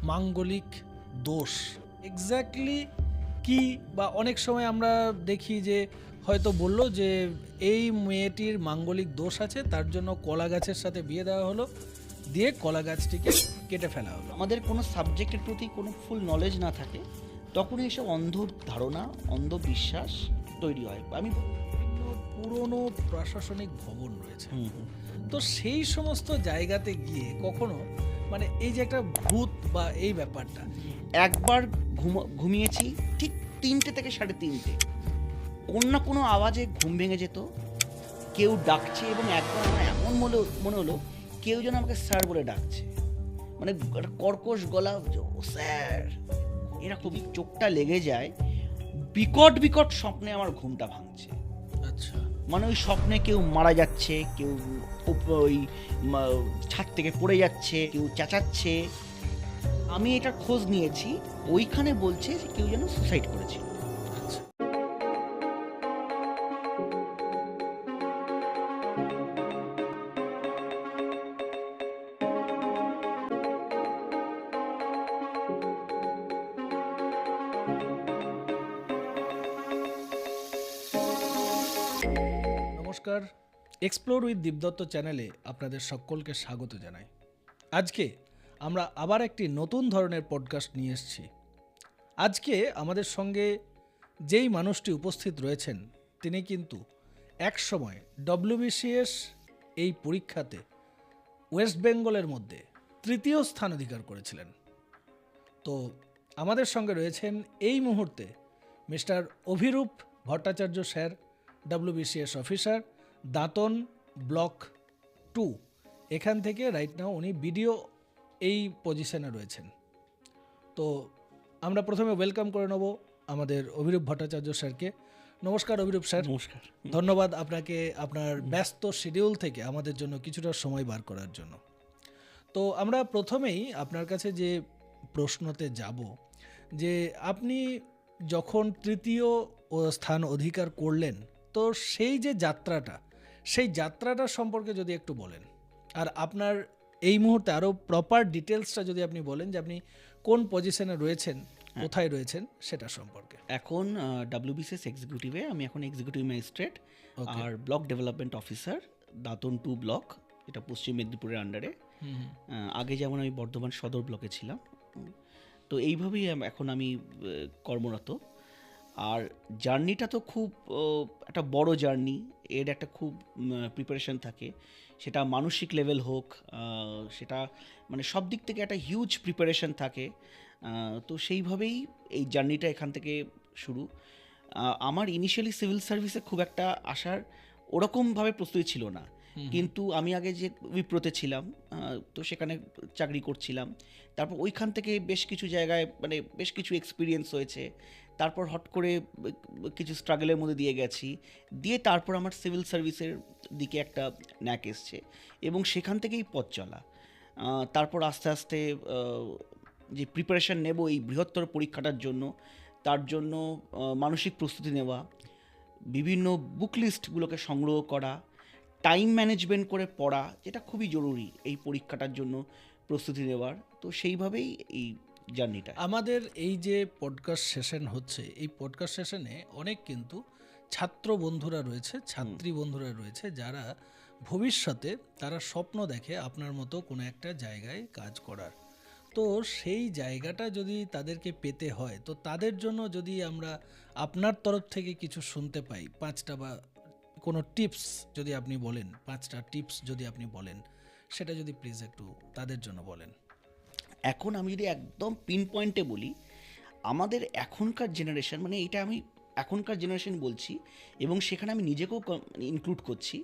মাঙ্গলিক দোষ এক্স্যাক্টলি কি, বা অনেক সময় আমরা দেখি যে হয়তো বলল যে এই মেয়েটির মাঙ্গলিক দোষ আছে, তার জন্য কলা গাছের সাথে বিয়ে দেওয়া হলো, দিয়ে কলা গাছটিকে কেটে ফেলা হলো। আমাদের কোনো সাবজেক্টের প্রতি কোনো ফুল নলেজ না থাকে, তখনই এসব অন্ধ ধারণা, অন্ধবিশ্বাস তৈরি হয়। আমি পুরনো প্রশাসনিক ভবন রয়েছে, তো সেই সমস্ত জায়গাতে গিয়ে কখনো মানে এই যে একটা ভূত বা এই ব্যাপারটা, একবার ঘুমিয়েছি ঠিক 3টে থেকে 3:30, কোনো না কোনো আওয়াজে ঘুম ভেঙে যেত, কেউ ডাকছে, এবং একবার আমার এমন মনে হলো কেউ যেন আমাকে স্যার বলে ডাকছে, মানে কর্কশ গলা, ও স্যার, এরকম চোখটা লেগে যায়। বিকট বিকট স্বপ্নে আমার ঘুমটা ভাঙছে। আচ্ছা, মানে ওই স্বপ্নে কেউ মারা যাচ্ছে, কেউ ওই ছাদ থেকে পড়ে যাচ্ছে, কেউ চেঁচাচ্ছে। আমি এটার খোঁজ নিয়েছি, ওইখানে বলছে যে কেউ যেন সুসাইড করেছে। আচ্ছা। নমস্কার, এক্সপ্লোর উইথ দীপদত্ত চ্যানেলে আপনাদের সকলকে স্বাগত জানাই। আজকে আমরা আবার একটি নতুন ধরনের পডকাস্ট নিয়ে এসেছি। আজকে আমাদের সঙ্গে যেই মানুষটি উপস্থিত রয়েছেন, তিনি কিন্তু একসময় WBCS এই পরীক্ষাতে ওয়েস্ট বেঙ্গলের মধ্যে তৃতীয় স্থান অধিকার করেছিলেন। তো আমাদের সঙ্গে রয়েছেন এই মুহূর্তে mister Abhirup Bhattacharya sir, WBCS officer, Dantan block 2। এখান থেকে রাইট নাও উনি বিডিও এই পজিশনে রয়েছেন। তো আমরা প্রথমে ওয়েলকাম করে নেব আমাদের অভিরূপ ভট্টাচার্য স্যারকে। নমস্কার অভিরূপ স্যার। নমস্কার। ধন্যবাদ আপনাকে আপনার ব্যস্ত শিডিউল থেকে আমাদের জন্য কিছুটা সময় বার করার জন্য। তো আমরা প্রথমেই আপনার কাছে যে প্রশ্নতে যাব, যে আপনি যখন তৃতীয় স্থান অধিকার করলেন, তো সেই যে যাত্রাটা, সেই যাত্রাটা সম্পর্কে যদি একটু বলেন, আর আপনার এই মুহূর্তে আরও প্রপার ডিটেলসটা যদি আপনি বলেন যে আপনি কোন পজিশনে রয়েছেন, কোথায় রয়েছেন, সেটা সম্পর্কে। এখন WBCS এক্সিকিউটিভে আমি এখন এক্সিকিউটিভ ম্যাজিস্ট্রেট আর block development officer, Dantan 2 block, এটা পশ্চিম মেদিনীপুরের আন্ডারে। আগে যেমন আমি বর্ধমান সদর ব্লকে ছিলাম, তো এইভাবেই এখন আমি কর্মরত। আর জার্নিটা তো খুব একটা বড় জার্নি, এর একটা খুব প্রিপারেশন থাকে, সেটা মানসিক লেভেল হোক, সেটা মানে সব দিক থেকে একটা হিউজ প্রিপারেশন থাকে। তো সেইভাবেই এই জার্নিটা এখান থেকে শুরু। আমার ইনিশিয়ালি সিভিল সার্ভিসে খুব একটা আসার ওরকমভাবে প্রস্তুতি ছিল না, কিন্তু আমি আগে যে উইপ্রোতে ছিলাম, তো সেখানে চাকরি করছিলাম। তারপর ওইখান থেকে বেশ কিছু জায়গায় মানে বেশ কিছু এক্সপিরিয়েন্স হয়েছে, তারপর হট করে কিছু স্ট্রাগলের মধ্যে দিয়ে গেছি, দিয়ে তারপর আমার সিভিল সার্ভিসের দিকে একটা ন্যাক এসছে, এবং সেখান থেকেই পথ চলা। তারপর আস্তে আস্তে যে প্রিপারেশান নেব এই বৃহত্তর পরীক্ষাটার জন্য, তার জন্য মানসিক প্রস্তুতি নেওয়া, বিভিন্ন বুক লিস্টগুলোকে সংগ্রহ করা, টাইম ম্যানেজমেন্ট করে পড়া, যেটা খুবই জরুরি এই পরীক্ষাটার জন্য প্রস্তুতি নেওয়ার। তো সেইভাবেই এই জার্নিটা। আমাদের এই যে পডকাস্ট সেশন হচ্ছে, এই পডকাস্ট সেশনে অনেক কিন্তু ছাত্র বন্ধুরা রয়েছে, ছাত্রী বন্ধুরা রয়েছে, যারা ভবিষ্যতে তারা স্বপ্ন দেখে আপনার মতো কোনো একটা জায়গায় কাজ করার। তো সেই জায়গাটা যদি তাদেরকে পেতে হয়, তো তাদের জন্য যদি আমরা আপনার তরফ থেকে কিছু শুনতে পাই, 5টা বা কোনো টিপস যদি আপনি বলেন, 5টা টিপস যদি আপনি বলেন, সেটা যদি প্লিজ একটু তাদের জন্য বলেন। এখন আমি যদি একদম পিন পয়েন্টে বলি, আমাদের এখনকার জেনারেশন, মানে এটা আমি এখনকার জেনারেশন বলছি এবং সেখানে আমি নিজেকেও ইনক্লুড করছি,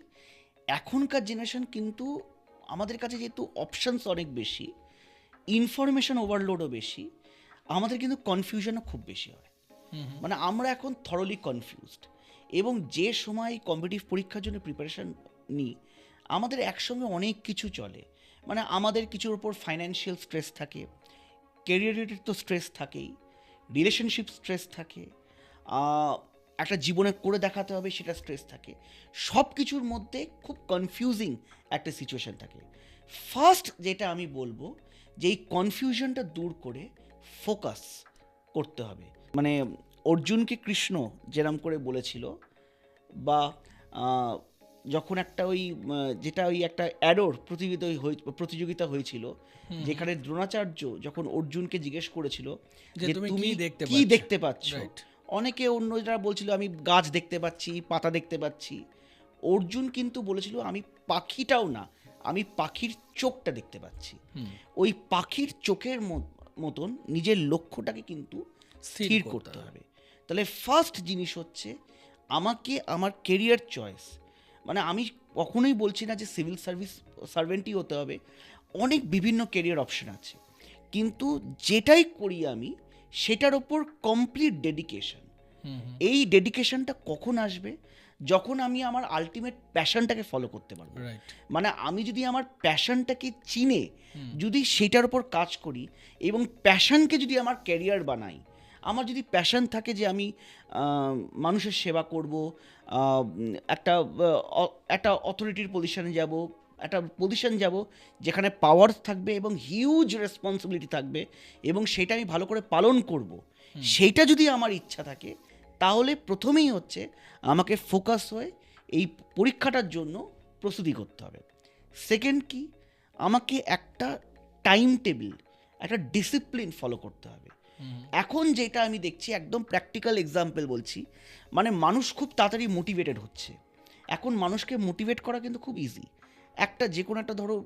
এখনকার জেনারেশন কিন্তু আমাদের কাছে যেহেতু অপশানস অনেক বেশি, ইনফরমেশন ওভারলোডও বেশি, আমাদের কিন্তু কনফিউশনও খুব বেশি হয়। মানে আমরা এখন থরলি কনফিউজড, এবং যে সময় কম্পিটিটিভ পরীক্ষার জন্য প্রিপারেশান নিই, আমাদের একসঙ্গে অনেক কিছু চলে। মানে আমাদের কিছুর ওপর ফাইন্যান্সিয়াল স্ট্রেস থাকে, ক্যারিয়ারের তো স্ট্রেস থাকেই, রিলেশনশিপ স্ট্রেস থাকে, একটা জীবনে করে দেখাতে হবে সেটা স্ট্রেস থাকে, সব কিছুর মধ্যে খুব কনফিউজিং একটা সিচুয়েশান থাকে। ফার্স্ট যেটা আমি বলবো, যে এই কনফিউশনটা দূর করে ফোকাস করতে হবে। মানে অর্জুনকে কৃষ্ণ যেরম করে বলেছিল, বা যখন একটা ওই যেটা ওই একটা অ্যারোর প্রতিযোগিতা হয়েছিল, যেখানে দ্রোণাচার্য যখন অর্জুনকে জিজ্ঞেস করেছিল যে যে তুমি কি দেখতে পাচ্ছ, Right. অনেকে অন্যরা বলছিল আমি গাছ দেখতে পাচ্ছি, পাতা দেখতে পাচ্ছি। অর্জুন কিন্তু বলেছিল আমি পাখিটাও না, আমি পাখির চোখটা দেখতে পাচ্ছি। ওই পাখির চোখের মতন নিজের লক্ষ্যটাকে কিন্তু স্থির করতে হবে। তাহলে ফার্স্ট জিনিস হচ্ছে আমাকে আমার কেরিয়ার চয়েস, মানে আমি কখনোই বলছি না যে সিভিল সার্ভেন্টই হতে হবে, অনেক বিভিন্ন কেরিয়ার অপশন আছে, কিন্তু যেটাই করি আমি সেটার ওপর কমপ্লিট ডেডিকেশন। এই ডেডিকেশনটা কখন আসবে? যখন আমি আমার আলটিমেট প্যাশনটাকে ফলো করতে পারবো। মানে আমি যদি আমার প্যাশনটাকে চিনে যদি সেটার ওপর কাজ করি এবং প্যাশনকে যদি আমার ক্যারিয়ার বানাই, আমার যদি প্যাশন থাকে যে আমি মানুষের সেবা করব, একটা অথরিটির পজিশনে যাব, একটা পজিশন যাব যেখানে পাওয়ার থাকবে এবং হিউজ রেসপন্সিবিলিটি থাকবে, এবং সেটা আমি ভালো করে পালন করব, সেইটা যদি আমার ইচ্ছা থাকে, তাহলে প্রথমেই হচ্ছে আমাকে ফোকাস হয়ে এই পরীক্ষাটার জন্য প্রস্তুতি করতে হবে। সেকেন্ড কি, আমাকে একটা টাইম টেবিল, একটা ডিসিপ্লিন ফলো করতে হবে। এখন যেটা আমি দেখছি, একদম প্র্যাকটিক্যাল এক্সাম্পল বলছি, মানে মানুষ খুব তাড়াতাড়ি মোটিভেটেড হচ্ছে। এখন মানুষকে মোটিভেট করা কিন্তু খুব ইজি। একটা যে কোনো একটা ধরো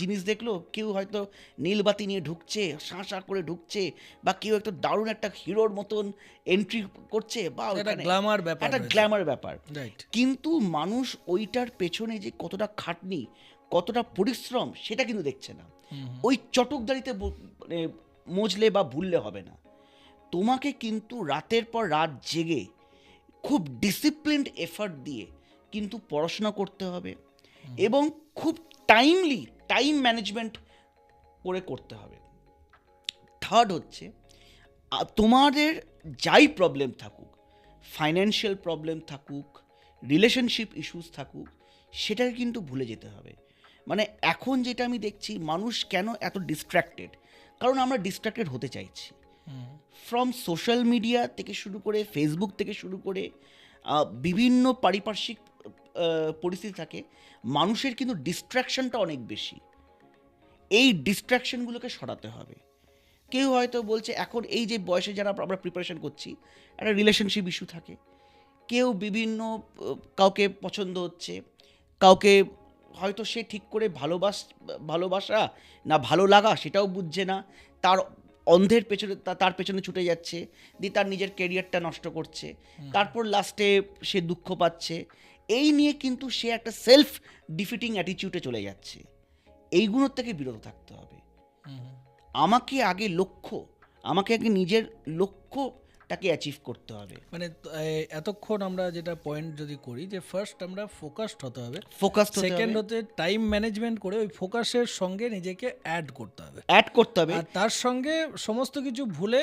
জিনিস দেখলো, কেউ হয়তো নীলবাতি নিয়ে ঢুকছে, শাঁ করে ঢুকছে, বা কেউ একটা দারুণ একটা হিরোর মতন এন্ট্রি করছে, বা একটা গ্ল্যামার ব্যাপার। কিন্তু মানুষ ওইটার পেছনে যে কতটা খাটনি, কতটা পরিশ্রম, সেটা কিন্তু দেখছে না। ওই চটকদারিতে মানে মজলে বা ভুললে হবে না। তোমাকে কিন্তু রাতের পর রাত জেগে খুব ডিসিপ্লিনড এফার্ট দিয়ে কিন্তু পড়াশোনা করতে হবে, এবং খুব টাইম ম্যানেজমেন্ট করে করতে হবে। থার্ড হচ্ছে তোমাদের যাই প্রবলেম থাকুক, ফাইন্যান্সিয়াল প্রবলেম থাকুক, রিলেশনশিপ ইস্যুস থাকুক, সেটাকে কিন্তু ভুলে যেতে হবে। মানে এখন যেটা আমি দেখছি, মানুষ কেন এত ডিস্ট্র্যাক্টেড, কারণ আমরা ডিস্ট্র্যাক্টেড হতে চাইছি। ফ্রম সোশ্যাল মিডিয়া থেকে শুরু করে, ফেসবুক থেকে শুরু করে, বিভিন্ন পারিপার্শ্বিক পরিস্থিতি থাকে, মানুষের কিন্তু ডিস্ট্র্যাকশনটা অনেক বেশি। এই ডিস্ট্র্যাকশনগুলোকে সরাতে হবে। কেউ হয়তো বলছে এখন এই যে বয়সে যারা আমরা প্রিপারেশন করছি, একটা রিলেশনশিপ ইস্যু থাকে, কেউ কাউকে পছন্দ হচ্ছে, কাউকে হয়তো সে ঠিক করে ভালোবাসা না ভালো লাগা সেটাও বুঝছে না, তার অন্ধের পেছনে তার পেছনে ছুটে যাচ্ছে, দিয়ে তার নিজের ক্যারিয়ারটা নষ্ট করছে, তারপর লাস্টে সে দুঃখ পাচ্ছে। এই নিয়ে কিন্তু সে একটা সেলফ ডিফিটিং অ্যাটিটিউডে চলে যাচ্ছে। এইগুলোর থেকে বিরত থাকতে হবে। আমাকে আগে নিজের লক্ষ্যটাকে অ্যাচিভ করতে হবে। মানে এতক্ষণ আমরা যেটা পয়েন্ট যদি করি, যে ফার্স্ট আমরা ফোকাসড হতে হবে, সেকেন্ড হতে টাইম ম্যানেজমেন্ট করে ওই ফোকাসের সঙ্গে নিজেকে অ্যাড করতে হবে, আর তার সঙ্গে সমস্ত কিছু ভুলে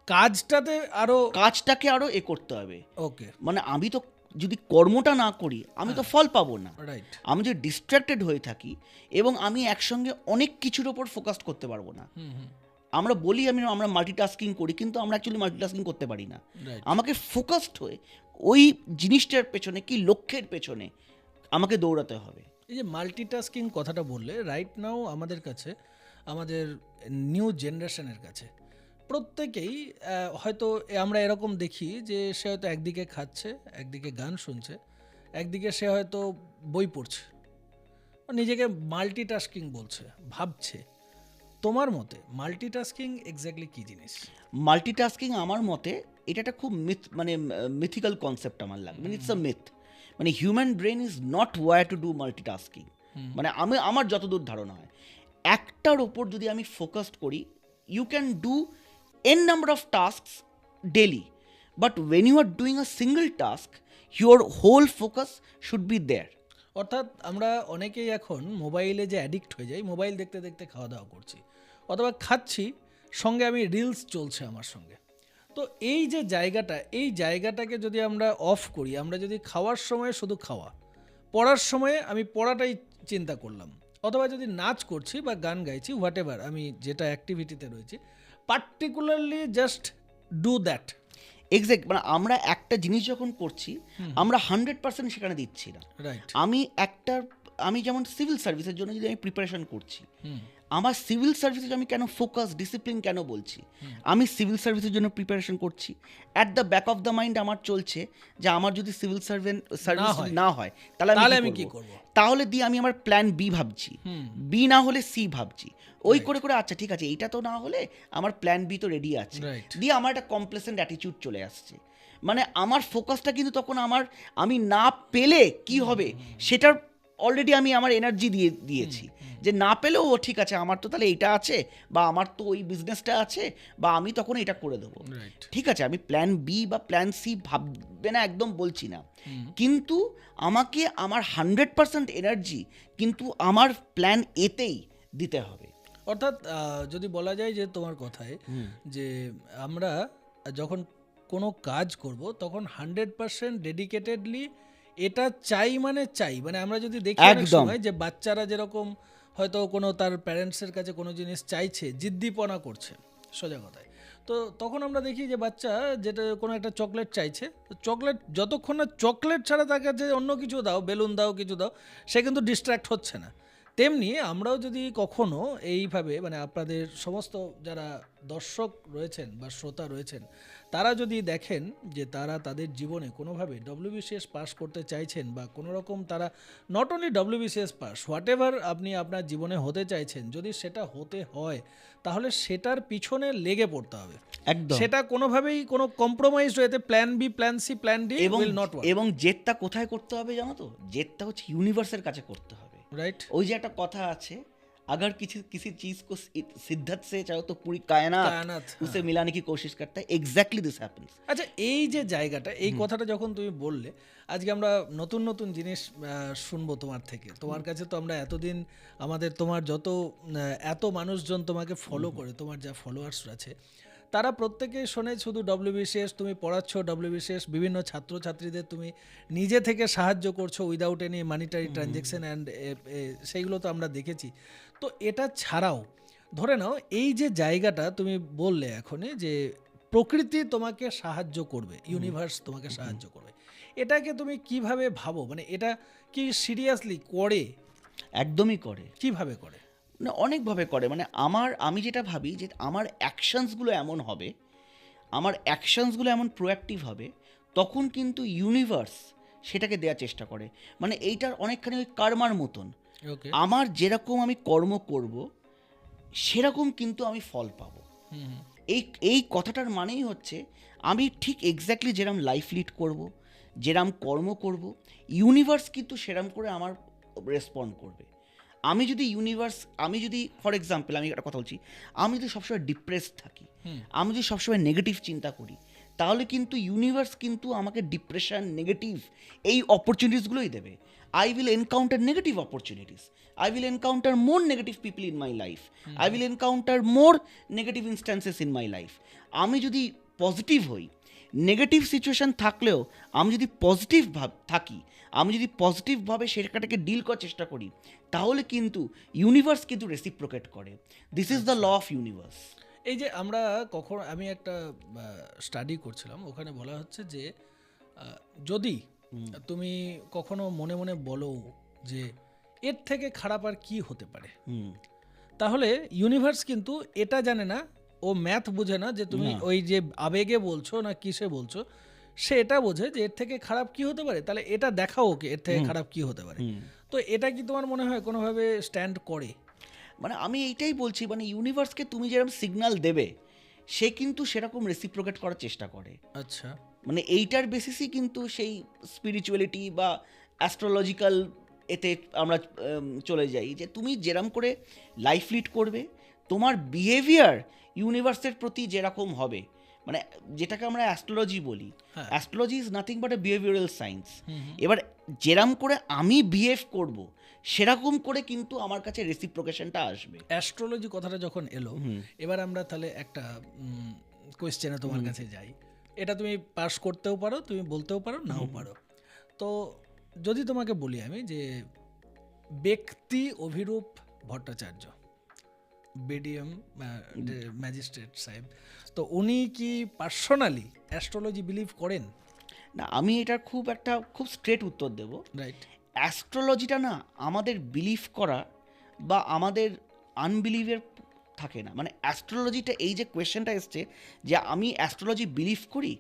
কাজটাকে আরো করতে হবে। ওকে, মানে আমি তো যদি কর্মটা না করি আমি তো ফল পাবো না। আমি যদি ডিস্ট্র্যাক্টেড হয়ে থাকি এবং আমি একসঙ্গে অনেক কিছুর ওপর ফোকাস করতে পারবো না। আমরা বলি আমরা মাল্টিটাস্কিং করি, কিন্তু আমরা অ্যাকচুয়ালি মাল্টিটাস্কিং করতে পারি না। আমাকে ফোকাসড হয়ে ওই জিনিসটার পেছনে, কি লক্ষ্যের পেছনে আমাকে দৌড়াতে হবে। এই যে মাল্টিটাস্কিং কথাটা বললে, রাইট নাও আমাদের কাছে, আমাদের নিউ জেনারেশনের কাছে প্রত্যেকেই হয়তো আমরা এরকম দেখি যে সে হয়তো একদিকে খাচ্ছে, একদিকে গান শুনছে, একদিকে সে হয়তো বই পড়ছে, নিজেকে মাল্টিটাস্কিং বলছে, ভাবছে। তোমার মতে মাল্টিটাস্কিং এক্স্যাক্টলি কী জিনিস? মাল্টিটাস্কিং আমার মতে এটা একটা খুব মিথিক্যাল কনসেপ্ট আমার লাগে। মানে ইটস আ মিথ। মানে human brain is not wired to do multitasking. মানে আমার যতদূর ধারণা হয়, একটার ওপর যদি আমি ফোকাসড করি, you can do n number of tasks daily, but when you are doing a single task, your whole focus should be there. অর্থাৎ আমরা অনেকেই এখন মোবাইলে যে অ্যাডিক্ট হয়ে যাই, মোবাইল দেখতে দেখতে খাওয়া দাওয়া করছি, অথবা খাচ্ছি, সঙ্গে আমি রিলস চলছে আমার সঙ্গে। তো এই যে জায়গাটাকে যদি আমরা অফ করি, আমরা যদি খাওয়ার সময় শুধু খাওয়া, পড়ার সময়ে আমি পড়াটাই চিন্তা করলাম, অথবা যদি নাচ করছি বা গান গাইছি হোয়াট এভার, আমি যেটা অ্যাক্টিভিটিতে রয়েছি, particularly just do that. Exact, মানে আমরা একটা জিনিস যখন করছি আমরা 100% সেখানে দিচ্ছি না। রাইট। আমি যেমন সিভিল সার্ভিসের জন্য যদি আমি প্রিপারেশন করছি, আমার সিভিল সার্ভিসে আমি কেন ফোকাস ডিসিপ্লিন কেন বলছি, আমি সিভিল সার্ভিসের জন্য প্রিপারেশন করছি, at the back of the mind আমার চলছে যে আমার যদি সিভিল সার্ভিস না হয় তাহলে আমি কি করব, তাহলে দিয়ে আমি আমার প্ল্যান বি ভাবছি, বি না হলে সি ভাবছি, ওই করে করে আচ্ছা ঠিক আছে এইটা তো না হলে আমার প্ল্যান বি তো রেডি আছে, দিয়ে আমার একটা কমপ্লেসেন্ট অ্যাটিটিউড চলে আসছে। মানে আমার ফোকাসটা কিন্তু তখন আমি না পেলে কি হবে সেটার অলরেডি আমি আমার এনার্জি দিয়েছি, যে না পেলেও ও ঠিক আছে আমার তো তাহলে এইটা আছে, বা আমার তো ওই বিজনেসটা আছে, বা আমি তখন এটা করে দেবো। ঠিক আছে, আমি প্ল্যান বি বা প্ল্যান সি ভাববে না একদম বলছি না, কিন্তু আমাকে আমার 100% এনার্জি কিন্তু আমার প্ল্যান এতেই দিতে হবে। অর্থাৎ যদি বলা যায় যে তোমার কথায় যে আমরা যখন কোনো কাজ করব তখন 100% ডেডিকেটেডলি এটা চাই, মানে আমরা যদি দেখি অনেক সময় যে বাচ্চারা যেরকম হয়তো কোনো তার প্যারেন্টসের কাছে কোনো জিনিস চাইছে, জিদ্দিপনা করছে সোজা কথায়, তো তখন আমরা দেখি যে বাচ্চা যেটা কোনো একটা চকলেট চাইছে, চকলেট যতক্ষণ না চকলেট ছাড়া তার কাছে অন্য কিছু দাও, বেলুন দাও, কিছু দাও, সে কিন্তু ডিস্ট্র্যাক্ট হচ্ছে না। তেমনি আমরাও যদি কখনো এইভাবে, মানে আপনাদের সমস্ত যারা দর্শক রয়েছেন বা শ্রোতা রয়েছেন, তারা যদি দেখেন যে তারা তাদের জীবনে কোনোভাবে WBCS পাস করতে চাইছেন, বা কোনো রকম তারা not only WBCS pass, what ever আপনি আপনার জীবনে হতে চাইছেন, যদি সেটা হতে হয় তাহলে সেটার পিছনে লেগে পড়তে হবে একদম, সেটা কোনোভাবেই কোনো কম্প্রোমাইজ হতে plan B, plan C, plan D will not work. এবং জেদটা কোথায় করতে হবে জানো তো? জেদটা হচ্ছে ইউনিভার্সের কাছে করতে হবে। রাইট। ওই যে একটা কথা আছে, अगर किसी चीज को शिद्दत से चाहो तो पूरी कायनात उसे मिलाने की कोशिश करता है, एग्जैक्टली दिस हैपेंस। আচ্ছা, এই যে জায়গাটা, এই কথাটা যখন তুমি বললে, আজকে আমরা নতুন নতুন জিনিস শুনবো তোমার থেকে। তোমার কাছে তো আমরা এতদিন আমাদের তোমার যত এত মানুষজন তোমাকে ফলো করে, তোমার যা ফলোয়ার্স আছে তারা প্রত্যেকেই শোনে শুধু WBCS তুমি পড়াচ্ছ, WBCS বিভিন্ন ছাত্রছাত্রীদের তুমি নিজে থেকে সাহায্য করছো without any monetary transaction and সেইগুলো তো আমরা দেখেছি। তো এটা ছাড়াও ধরে নাও এই যে জায়গাটা তুমি বললে এখনই যে প্রকৃতি তোমাকে সাহায্য করবে, ইউনিভার্স তোমাকে সাহায্য করবে, এটাকে তুমি কিভাবে ভাবো? মানে এটা কি সিরিয়াসলি করে? একদমই করে। কিভাবে করে? না, অনেকভাবে করে। মানে আমি যেটা ভাবি যে আমার অ্যাকশনসগুলো এমন হবে, আমার অ্যাকশনসগুলো এমন প্রোঅ্যাক্টিভ হবে, তখন কিন্তু ইউনিভার্স সেটাকে দেওয়ার চেষ্টা করে। মানে এইটার অনেকখানি ওই কার্মার মতন, আমার যেরকম আমি কর্ম করব সেরকম কিন্তু আমি ফল পাবো। এই কথাটার মানেই হচ্ছে আমি ঠিক এক্স্যাক্টলি যেরকম লাইফ লিড করব, যেরকম কর্ম করব, ইউনিভার্স কিন্তু সেরকম করে আমার রেসপন্ড করবে। আমি যদি ফর এক্সাম্পল আমি একটা কথা বলছি, আমি যদি সবসময় ডিপ্রেসড থাকি, আমি যদি সবসময় নেগেটিভ চিন্তা করি, তাহলে কিন্তু ইউনিভার্স কিন্তু আমাকে ডিপ্রেশন, নেগেটিভ এই অপরচুনিটিসগুলোই দেবে। I will encounter negative opportunities. I will encounter more negative people in my life. I will encounter more negative instances in my life. আমি যদি পজিটিভ হই, নেগেটিভ সিচুয়েশান থাকলেও আমি যদি পজিটিভ থাকি, আমি যদি পজিটিভভাবে সেটাকে ডিল করার চেষ্টা করি, তাহলে কিন্তু ইউনিভার্স কিন্তু রেসিপ্রোকেট করে। This is the law of universe. এই যে আমরা আমি একটা স্টাডি করছিলাম, ওখানে বলা হচ্ছে যে যদি তুমি কখনো মনে মনে বলো যে এর থেকে খারাপ আর কি হতে পারে, তাহলে ইউনিভার্স কিন্তু এটা জানে না, ও ম্যাথ বোঝে না যে তুমি ওই যে আবেগে বলছো না কিসে বলছো, সে এটা বোঝে যে এর থেকে খারাপ কি হতে পারে, তাহলে এটা দেখাও ওকে এর থেকে খারাপ কি হতে পারে। তো এটা কি তোমার মনে হয় কোনোভাবে স্ট্যান্ড করে? মানে আমি এইটাই বলছি, মানে ইউনিভার্সকে তুমি যেরকম সিগন্যাল দেবে সে কিন্তু সেরকম রেসিপ্রোকেট করার চেষ্টা করে। আচ্ছা, মানে এইটার বেসিসই কিন্তু সেই স্পিরিচুয়ালিটি বা অ্যাস্ট্রোলজিক্যাল এতে আমরা চলে যাই, যে তুমি যেরকম করে লাইফ লিড করবে, তোমার বিহেভিয়ার ইউনিভার্সের প্রতি যেরকম হবে, মানে যেটাকে আমরা অ্যাস্ট্রোলজি বলি, astrology is nothing but A behavioural science. এবার যেরকম করে আমি বিহেভ করব সেরকম করে কিন্তু আমার কাছে রেসিপ্রোকেশনটা আসবে। অ্যাস্ট্রোলজি কথাটা যখন এলো, এবার আমরা তাহলে একটা কোয়েশ্চেনে তোমার কাছে যাই। এটা তুমি পাস করতেও পারো, তুমি বলতেও পারো, নাও পারো। তো যদি তোমাকে বলি আমি যে ব্যক্তি অভিরূপ ভট্টাচার্য, বিডিএম ম্যাজিস্ট্রেট সাহেব, তো উনি কি পার্সোনালি অ্যাস্ট্রোলজি বিলিভ করেন? না, আমি এটার খুব স্ট্রেট উত্তর দেব। রাইট। অ্যাস্ট্রোলজিটা না আমাদের বিলিভ করা বা আমাদের আনবিলিভের থাকে না। মানে অ্যাস্ট্রোলজিটা, এই যে কোয়েশ্চেনটা এসছে যে আমি অ্যাস্ট্রোলজি বিলিভ করি,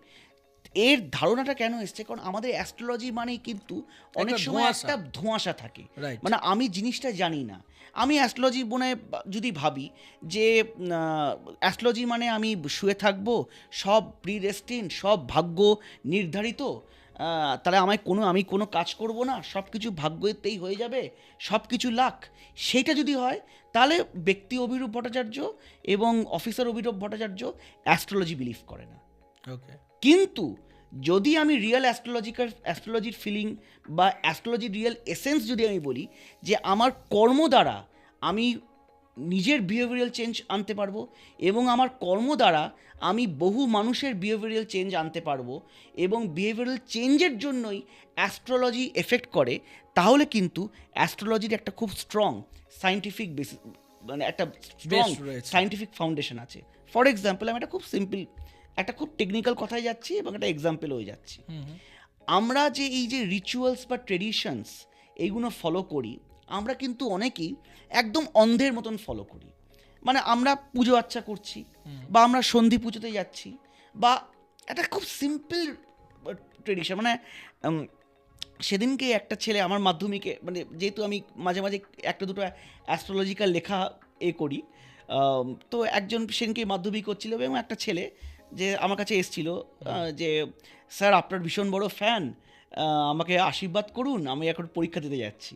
এর ধারণাটা কেন এসছে? কারণ আমাদের অ্যাস্ট্রোলজি মানেই কিন্তু অনেক একটা সময় ধোঁয়াশা। একটা ধোঁয়াশা থাকে। Right. মানে আমি জিনিসটা জানি না। আমি অ্যাস্ট্রোলজি মনে যদি ভাবি যে অ্যাস্ট্রোলজি মানে আমি শুয়ে থাকবো, সব প্রিডেস্টিনড, সব ভাগ্য নির্ধারিত, তাহলে আমি কোনো কাজ করব না, সব কিছু ভাগ্যতেই হয়ে যাবে, সব কিছু লাক, সেইটা যদি হয় তাহলে ব্যক্তি অভিরূপ ভট্টাচার্য এবং officer Abhirup Bhattacharya astrology believe করে না। ওকে। কিন্তু যদি আমি রিয়েল অ্যাস্ট্রোলজির ফিলিং বা অ্যাস্ট্রোলজির রিয়েল এসেন্স যদি আমি বলি যে আমার কর্ম দ্বারা আমি নিজের বিহেভিয়ারাল চেঞ্জ আনতে পারবো এবং আমার কর্ম দ্বারা আমি বহু মানুষের বিহেভিয়ারাল চেঞ্জ আনতে পারবো এবং বিহেভিয়ারাল চেঞ্জের জন্যই অ্যাস্ট্রোলজি এফেক্ট করে, তাহলে কিন্তু অ্যাস্ট্রোলজির একটা খুব স্ট্রং সায়েন্টিফিক বেসিস, মানে একটা স্ট্রং রয়েছে। সায়েন্টিফিক ফাউন্ডেশন আছে। ফর এক্সাম্পল, আমি একটা খুব সিম্পল, একটা খুব টেকনিক্যাল কথায় যাচ্ছি এবং একটা এক্সাম্পল হয়ে যাচ্ছি। আমরা যে এই যে রিচুয়ালস বা ট্রেডিশনস এইগুলো ফলো করি, আমরা কিন্তু অনেকেই একদম অন্ধের মতন ফলো করি। মানে আমরা পুজো আচ্চা করছি বা আমরা সন্ধি পুজোতে যাচ্ছি, বা একটা খুব সিম্পল ট্রেডিশন। মানে সেদিনকে একটা ছেলে আমার মাধ্যমিকে, মানে যেহেতু আমি মাঝে মাঝে একটা দুটো অ্যাস্ট্রোলজিক্যাল লেখা করি, তো একজন সেদিনকে মাধ্যমিক করছিল এবং একটা ছেলে যে আমার কাছে এসেছিল যে স্যার আপনার ভীষণ বড় ফ্যান, আমাকে আশীর্বাদ করুন, আমি এখন পরীক্ষা দিতে যাচ্ছি,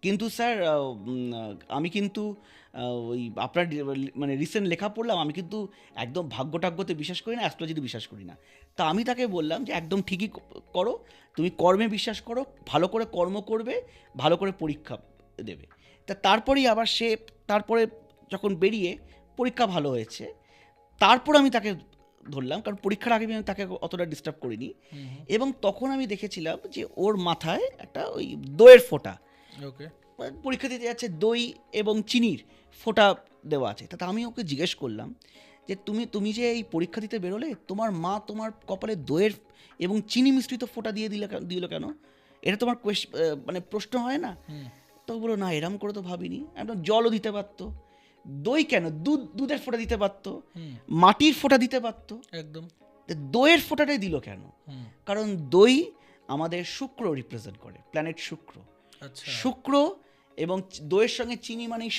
কিন্তু স্যার আমি কিন্তু ওই আপনার মানে রিসেন্ট লেখা পড়লাম, আমি কিন্তু একদম ভাগ্যটাগ্যতে বিশ্বাস করি না, অ্যাস্ট্রোলজিতে বিশ্বাস করি না। তা আমি তাকে বললাম যে একদম ঠিকই করো, তুমি কর্মে বিশ্বাস করো, ভালো করে কর্ম করবে, ভালো করে পরীক্ষা দেবে। তারপরেই আবার তারপরে যখন বেরিয়ে পরীক্ষা ভালো হয়েছে, তারপর আমি তাকে ধরলাম, কারণ পরীক্ষার আগে আমি তাকে অতটা ডিস্টার্ব করিনি, এবং তখন আমি দেখেছিলাম যে ওর মাথায় একটা ওই দইয়ের ফোঁটা, ওকে, পরীক্ষা দিতে যাচ্ছে, দই এবং চিনির ফোঁটা দেওয়া আছে। তা আমি ওকে জিজ্ঞেস করলাম যে তুমি যে এই পরীক্ষা দিতে বেরোলে, তোমার মা তোমার কপালে দইয়ের এবং চিনি মিশ্রিত ফোঁটা দিল কেন? এটা তোমার মানে প্রশ্ন হয় না? তো বলো না, এরম করে তো ভাবিনি, একদম জলও দিতে পারতো, দই কেন, দুধের ফোঁটা দিতে পারতো, মাটির ফোঁটা দিতে পারতো, একদম। দইয়ের ফোঁটাটাই দিল কেন? কারণ দই আমাদের শুক্র রিপ্রেজেন্ট করে, প্ল্যানেট শুক্র। আচ্ছা। শুক্র এবং দইয়ের সঙ্গে চিনি মানেই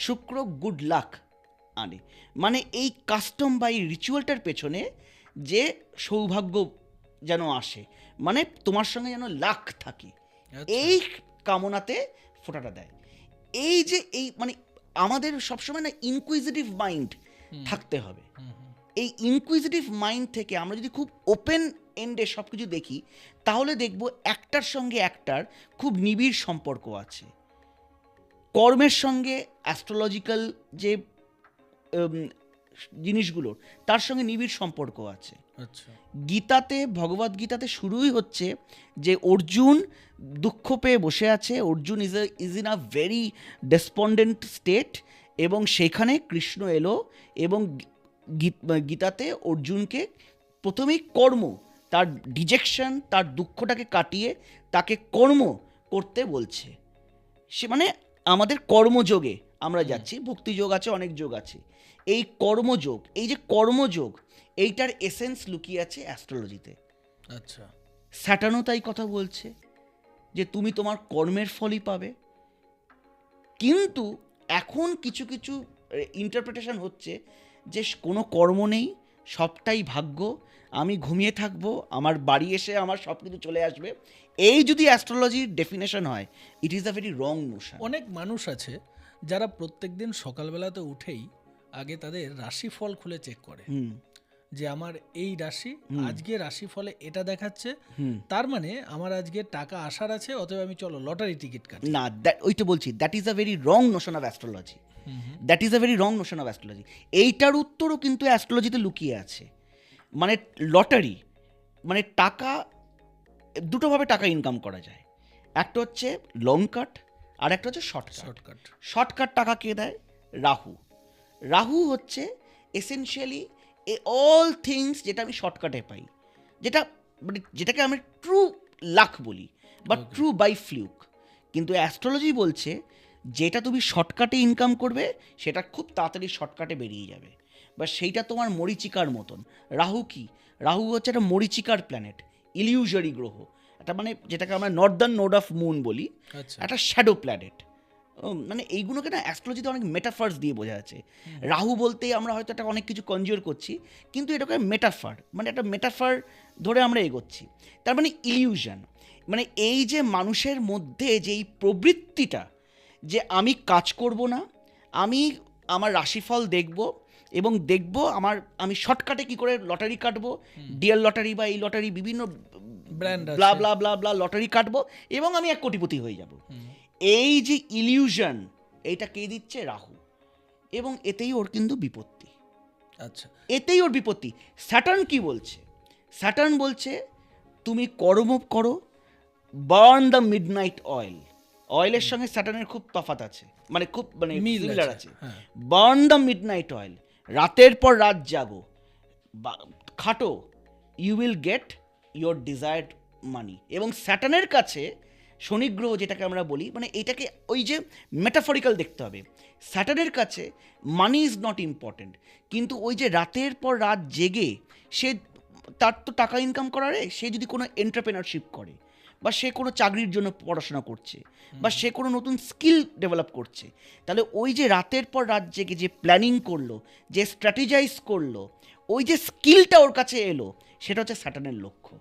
শুক্র গুড লাক আনে। মানে এই কাস্টম বা এই রিচুয়ালটার পেছনে যে সৌভাগ্য যেন আসে, মানে তোমার সঙ্গে যেন লাক থাকে, এই কামনাতে ফোঁটাটা দেয়। এই মানে আমাদের সবসময় না ইনকুইজিটিভ মাইন্ড থাকতে হবে। এই ইনকুইজিটিভ মাইন্ড থেকে আমরা যদি খুব ওপেন এন্ডে সব কিছু দেখি, তাহলে দেখব একটার সঙ্গে একটার খুব নিবিড় সম্পর্ক আছে। কর্মের সঙ্গে অ্যাস্ট্রোলজিক্যাল যে জিনিসগুলোর, তার সঙ্গে নিবিড় সম্পর্ক আছে। আচ্ছা। গীতাতে, ভগবদ গীতাতে শুরুই হচ্ছে যে অর্জুন দুঃখ পেয়ে বসে আছে, Arjun is in a very despondent state, এবং সেখানে কৃষ্ণ এলো এবং গীতাতে অর্জুনকে প্রথমেই কর্ম, তার ডিজেকশন, তার দুঃখটাকে কাটিয়ে তাকে কর্ম করতে বলছে। সে মানে আমাদের কর্মযোগে আমরা যাচ্ছি, ভক্তিযোগ আছে, অনেক যোগ আছে, এই কর্মযোগ, এই যে কর্মযোগ, এইটার এসেন্স লুকিয়ে আছে অ্যাস্ট্রোলজিতে। আচ্ছা। স্যাটার্নও তাই কথা বলছে যে তুমি তোমার কর্মের ফলই পাবে। কিন্তু এখন কিছু কিছু ইন্টারপ্রিটেশন হচ্ছে যে কোনো কর্ম নেই, সবটাই ভাগ্য, আমি ঘুমিয়ে থাকবো, আমার বাড়ি এসে আমার সব কিছু চলে আসবে। এই যদি অ্যাস্ট্রোলজির ডেফিনেশন হয়, it is a very wrong Notion. অনেক মানুষ আছে যারা প্রত্যেকদিন সকালবেলাতে উঠেই আগে তাদের রাশিফল খুলে চেক করে যে আমার এই রাশি, আজকে রাশিফলে এটা দেখাচ্ছে, তার মানে আমার আজকে টাকা আসার আছে, অতএব আমি চলো লটারি টিকিট কাটি। না, ওইটা বলছি, that is a very wrong Notion of astrology. That is a very wrong Notion of astrology. এইটার উত্তরও কিন্তু অ্যাস্ট্রোলজিতে লুকিয়ে আছে। মানে লটারি, মানে টাকা দুটোভাবে টাকা ইনকাম করা যায়। একটা হচ্ছে লং কাট আর একটা হচ্ছে শর্টকাট। শর্টকাট। শর্টকাট টাকা কে দেয়? রাহু। রাহু হচ্ছে এসেনশিয়ালি অল থিংস যেটা আমি শর্টকাটে পাই, যেটা মানে যেটাকে আমি ট্রু লাক বলি বা ট্রু বাই ফ্লুক। কিন্তু অ্যাস্ট্রোলজি বলছে যেটা তুমি শর্টকাটে ইনকাম করবে সেটা খুব তাড়াতাড়ি শর্টকাটে বেরিয়ে যাবে, বা সেইটা তোমার মরিচিকার মতন। রাহু কি? রাহু হচ্ছে একটা মরিচিকার প্ল্যানেট, ইলিউজরি গ্রহ, একটা মানে যেটাকে আমরা নর্দার্ন নোড অফ মুন বলি, আচ্ছা। একটা শ্যাডো প্ল্যানেট। মানে এইগুলোকে না অ্যাস্ট্রোলজিতে অনেক মেটাফার্স দিয়ে বোঝা আছে। রাহু বলতেই আমরা হয়তো একটা অনেক কিছু কনজিওর করছি, কিন্তু এটাকে মেটাফার, মানে একটা মেটাফার ধরে আমরা এগোচ্ছি। তার মানে ইলিউশন, মানে এই যে মানুষের মধ্যে যে এই প্রবৃত্তিটা যে আমি কাজ করব না, আমি আমার রাশিফল দেখব এবং দেখব আমি শর্টকাটে কি করে লটারি কাটবো, ডিয়ার লটারি বা এই লটারি বিভিন্ন ব্র্যান্ড ব্লা ব্লা ব্লা ব্লা লটারি কাটবো এবং আমি 1 কোটিপতি হয়ে যাব। এই যে ইলিউশন, এইটা কে দিচ্ছে? রাহু। এবং এতেই ওর কিন্তু বিপত্তি। আচ্ছা। এতেই ওর বিপত্তি। স্যাটার্ন কি বলছে? স্যাটার্ন বলছে তুমি কর্ম করো, বার্ন দ্য মিডনাইট অয়েল। অয়েলের সঙ্গে স্যাটার্নের খুব তফাৎ আছে, মানে খুব মানে মিল সিমিলার আছে। হ্যাঁ। বার্ন দ্য মিডনাইট অয়েল, রাতের পর রাত জাগো, খাটো, you will get your desired money. এবং স্যাটার্নের কাছে শনি গ্রহ যেটাকে আমরা বলি, মানে এটাকে ওই যে মেটাফরিক্যাল দেখতে হবে। স্যাটার্নের কাছে মানি ইজ নট ইম্পর্টেন্ট, কিন্তু ওই যে রাতের পর রাত জেগে সে, তার তো টাকা ইনকাম করারে, সে যদি কোনো এন্টারপ্রেনারশিপ করে, বা সে কোনো চাকরির জন্য পড়াশোনা করছে, বা সে কোনো নতুন স্কিল ডেভেলপ করছে, তাহলে ওই যে রাতের পর রাত জেগে যে প্ল্যানিং করলো, যে স্ট্র্যাটেজাইজ করলো, ওই যে স্কিলটা ওর কাছে এলো, সেটা হচ্ছে স্যাটার্নের লক্ষ্য।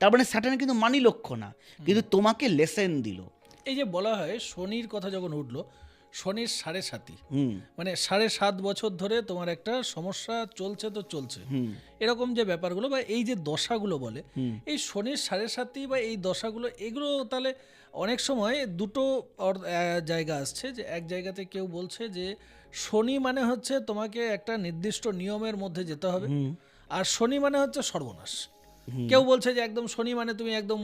তার মানে স্যাটার্নের কিন্তু মানি লক্ষ্য না, কিন্তু তোমাকে লেসেন দিল। এই যে বলা হয় শনির কথা যখন উঠলো, শনির 7.5, মানে 7.5 বছর ধরে তোমার একটা সমস্যা চলছে তো চলছে, এরকম যে ব্যাপারগুলো বা এই যে দশাগুলো বলে, এই শনির 7.5 বা এই দশাগুলো, এগুলো তাহলে অনেক সময় দুটো জায়গা আসছে। যে এক জায়গাতে কেউ বলছে যে শনি মানে হচ্ছে তোমাকে একটা নির্দিষ্ট নিয়মের মধ্যে যেতে হবে, আর শনি মানে হচ্ছে সর্বনাশ। কেউ বলছে যে একদম শনি মানে তুমি একদম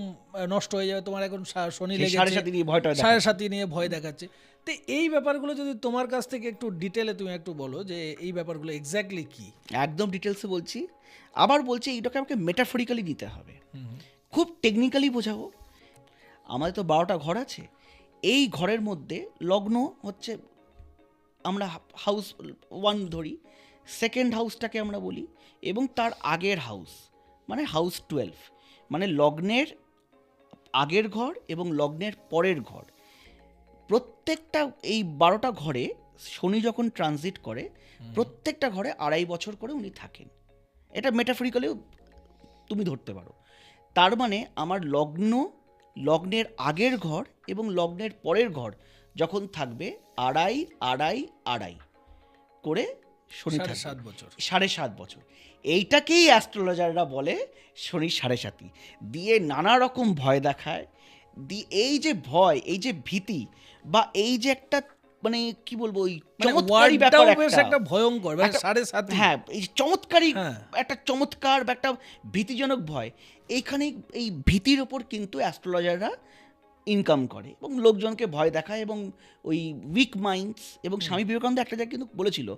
নষ্ট হয়ে যাবে, তোমার এখন শনি লেগেছে, 7.5 নিয়ে ভয়টা দেখাচ্ছে। 7.5 নিয়ে ভয় দেখাচ্ছে। তো এই ব্যাপারগুলো যদি তোমার কাছ থেকে একটু ডিটেলে তুমি একটু বলো যে এই ব্যাপারগুলো এক্স্যাক্টলি কি। একদম ডিটেলসে বলছি। আবার বলছি এইটাকে আমাকে মেটাফরিক্যালি দিতে হবে, খুব টেকনিক্যালি বোঝাবো। আমাদের তো 12টা ঘর আছে, এই ঘরের মধ্যে লগ্ন হচ্ছে, আমরা হাউস 1 ধরি, সেকেন্ড হাউসটাকে আমরা বলি, এবং তার আগের হাউস মানে হাউস 12, মানে লগ্নের আগের ঘর এবং লগ্নের পরের ঘর। প্রত্যেকটা এই 12টা ঘরে শনি যখন ট্রানজিট করে, প্রত্যেকটা ঘরে 2.5 বছর করে উনি থাকেন। এটা মেটাফরিক্যালিও তুমি ধরতে পারো। তার মানে আমার লগ্নের আগের ঘর এবং লগ্নের পরের ঘর যখন থাকবে 2.5 করে শনি থাকবে 7.5 বছর। 7.5 বছর। এইটাকেই অ্যাস্ট্রোলজাররা বলে শনি 7.5 দিয়ে নানা রকম ভয় দেখায়। এই যে ভয়, এই যে ভীতি, বা এই যে একটা মানে কি বলবো, ওই চমৎকারী ব্যাপার, একটা ভয়ঙ্কর, মানে 7.5, হ্যাঁ, এই চমৎকারী হ্যাঁ। একটা চমৎকার বা একটা ভীতিজনক ভয়, এইখানে এই ভীতির ওপর কিন্তু অ্যাস্ট্রোলজাররা ইনকাম করে এবং লোকজনকে ভয় দেখায়। এবং ওই উইক মাইন্ডস, এবং স্বামী বিবেকানন্দ একটা জায়গায় কিন্তু বলেছিল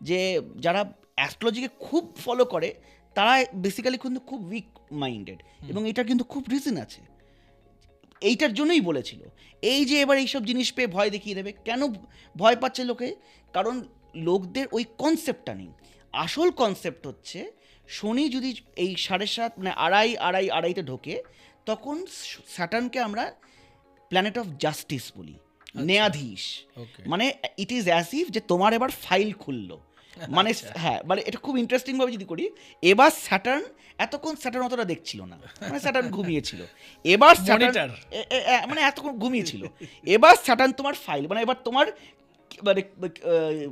যে যারা অ্যাস্ট্রোলজিকে খুব ফলো করে তারা বেসিক্যালি কিন্তু খুব উইক মাইন্ডেড, এবং এটার কিন্তু খুব রিজন আছে। এইটার জন্যই বলেছিল। এই যে এবার এইসব জিনিস পেয়ে ভয় দেখিয়ে দেবে, কেন ভয় পাচ্ছে লোকে? কারণ লোকদের ওই কনসেপ্টটা নেই। আসল কনসেপ্ট হচ্ছে শনি যদি এই 7.5 মানে 2.5 ঢোকে, তখন স্যাটার্নকে আমরা প্ল্যানেট অফ জাস্টিস বলি, ন্যায়াধীশ। মানে ইট ইজ অ্যাজ ইফ যে তোমার এবার ফাইল খুললো, মানে হ্যাঁ, মানে এটা খুব ইন্টারেস্টিং ভাবে যদি করি, এবার স্যাটার্ন, এতক্ষণ স্যাটার্ন অতটা দেখছিল না, মানে স্যাটার্ন ঘুমিয়েছিল, এবার স্যাটার্ন মানে এতক্ষণ ঘুমিয়েছিল, এবার স্যাটার্ন তোমার ফাইল, মানে এবার তোমার মানে